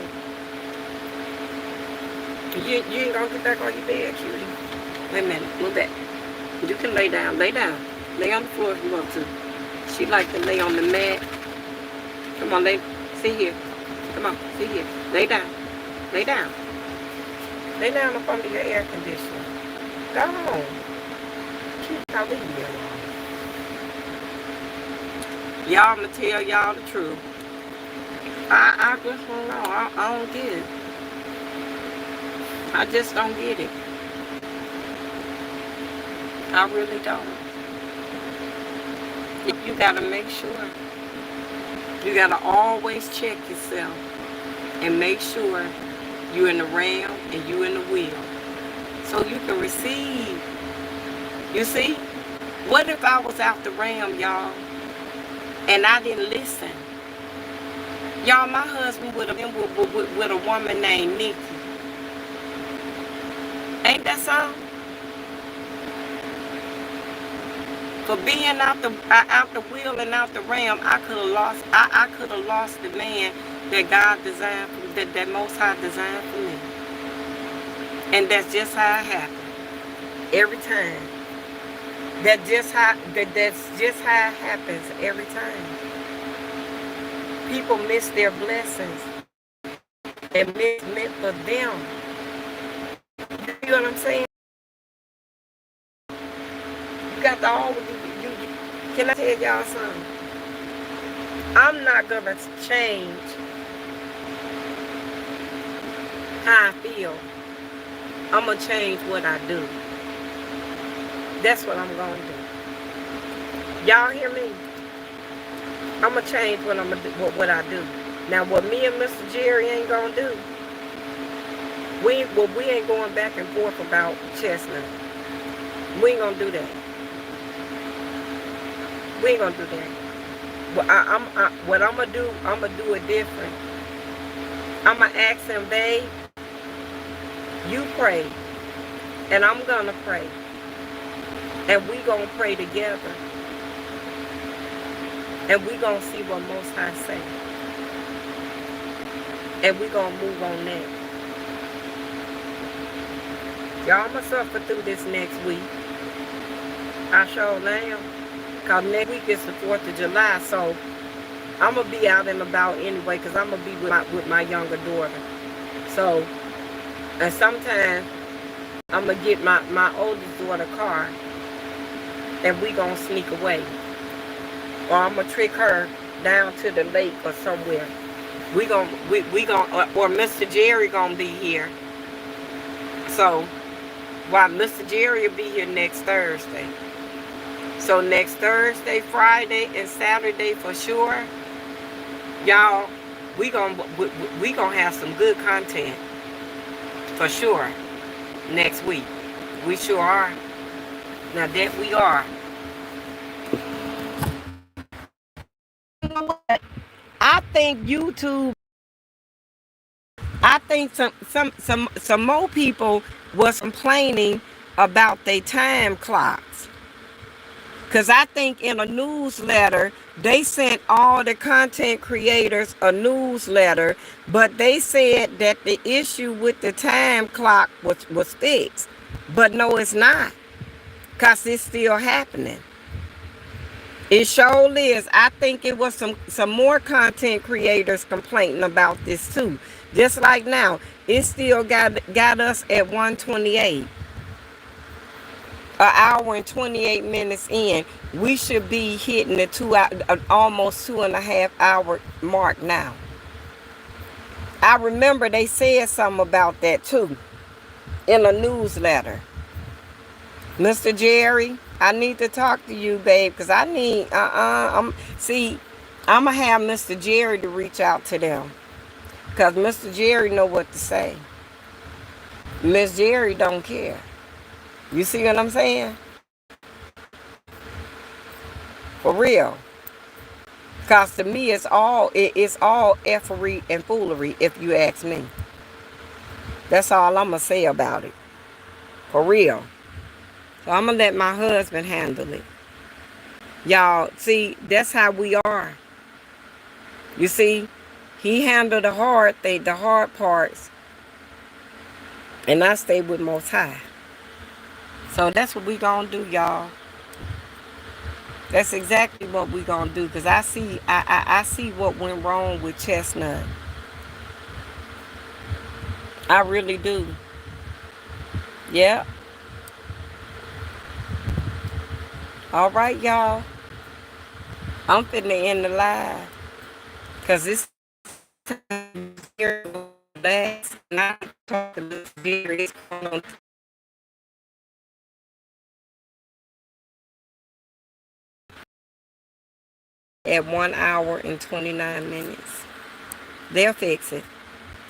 You ain't gonna get back on your bed, cutie. Wait a minute, move back. You can lay down. Lay down. Lay on the floor if you want to. She like to lay on the mat. Come on, sit here. Come on, sit here. Lay down. Lay down. Lay down up under your air conditioner. Go on. I'll leave you alone. Y'all, I'm going to tell y'all the truth. I just don't know. I don't get it. I just don't get it. I really don't. You got to make sure. You got to always check yourself and make sure You in the ram and you in the wheel. So you can receive. You see? What if I was out the ram, y'all, and I didn't listen? Y'all, my husband would have been with a woman named Nikki. Ain't that something? For being out the wheel and out the ram, I could have lost. I could have lost the man that God designed, that Most High designed for me. And that's just how it happened. Every time. That's just how it happens every time. People miss their blessings and miss meant for them. You know what I'm saying? You got to always. Can I tell y'all something? I'm not gonna change how I feel. I'm gonna change what I do. That's what I'm gonna do. Y'all hear me? I'm gonna change what I do. Now, what me and Mr. Jerry ain't gonna do, we ain't going back and forth about Chestnut. We ain't gonna do that. We ain't gonna do that. What I'm gonna do, I'm gonna do it different. I'm gonna ask him, babe, you pray, and I'm gonna pray, and we gonna pray together, and we gonna see what Most High say, and we gonna move on next. Y'all, I'm gonna suffer through this next week. I sure am. Because next week is the 4th of July, so I'm going to be out and about anyway, because I'm going to be with my younger daughter. So, and sometimes I'm going to get my oldest daughter a car, and we going to sneak away. Or I'm going to trick her down to the lake or somewhere. We gonna, or Mr. Jerry going to be here. So, while Mr. Jerry will be here next Thursday. So next Thursday, Friday, and Saturday for sure, y'all, we gonna have some good content for sure next week. We sure are. Now that we are. You know what? I think YouTube. I think some more people was complaining about their time clocks. Because I think in a newsletter, they sent all the content creators a newsletter, but they said that the issue with the time clock was fixed. But no, it's not. Because it's still happening. It sure is. I think it was some more content creators complaining about this too. Just like now, it still got us at 128. An hour and 28 minutes in, we should be hitting the almost 2.5 hour mark now. I remember they said something about that too in a newsletter. Mr. Jerry, I need to talk to you, babe, because I need, I'm going to have Mr. Jerry to reach out to them. Because Mr. Jerry know what to say. Miss Jerry don't care. You see what I'm saying? For real. Because to me, it's all effery and foolery, if you ask me. That's all I'm going to say about it. For real. So I'm going to let my husband handle it. Y'all, see, that's how we are. You see, he handled the hard parts. And I stay with Most High. So that's what we gonna do, y'all. That's exactly what we gonna do. Because I see what went wrong with Chestnut. I really do. Yeah. All right, y'all. I'm finna end the live. Because this time here last night talking to this on at 1 hour and 29 minutes. They'll fix it.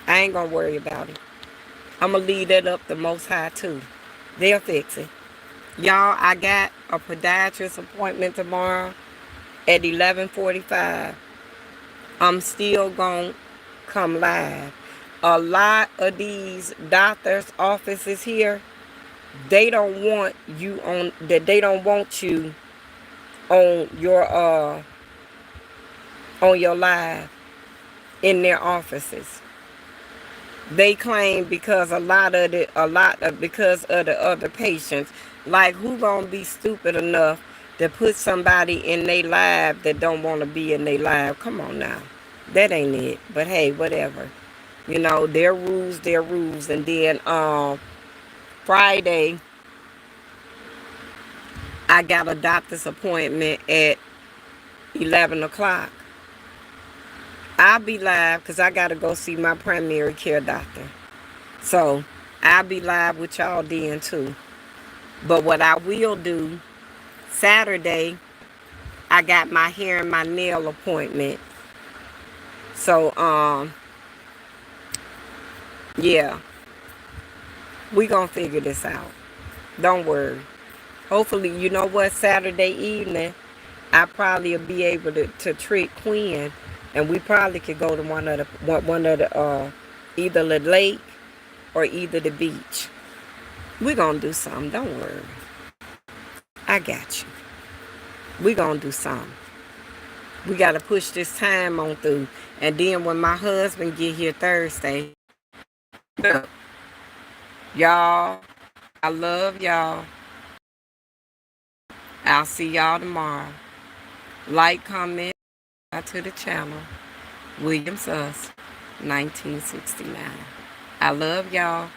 I ain't gonna worry about it. I'm going to leave that up to Most High too. They'll fix it. Y'all, I got a podiatrist appointment tomorrow at 11:45. I'm still going to come live. A lot of these doctors' offices here, they don't want you on, that they don't want you on your live in their offices. They claim because because of the other patients. Like, who gonna be stupid enough to put somebody in their live that don't want to be in their live? Come on now, that ain't it. But hey, whatever. You know, their rules, their rules. And then Friday, I got a doctor's appointment at 11 o'clock. I'll be live because I got to go see my primary care doctor. So I'll be live with y'all then too. But what I will do, Saturday, I got my hair and my nail appointment. So, yeah, we gonna figure this out. Don't worry. Hopefully, you know what, Saturday evening, I probably will be able to trick Quinn, and we probably could go to one of the either the lake or either the beach. We gonna do something. Don't worry. I got you. We gonna do something. We gotta push this time on through, and then when my husband get here Thursday, y'all, I love y'all. I'll see y'all tomorrow. Like, comment to the channel. Williams Us, 1969. I love y'all.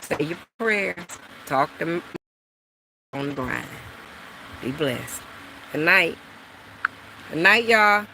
Say your prayers. Talk to me on the grind. Be blessed. Good night. Good night, y'all.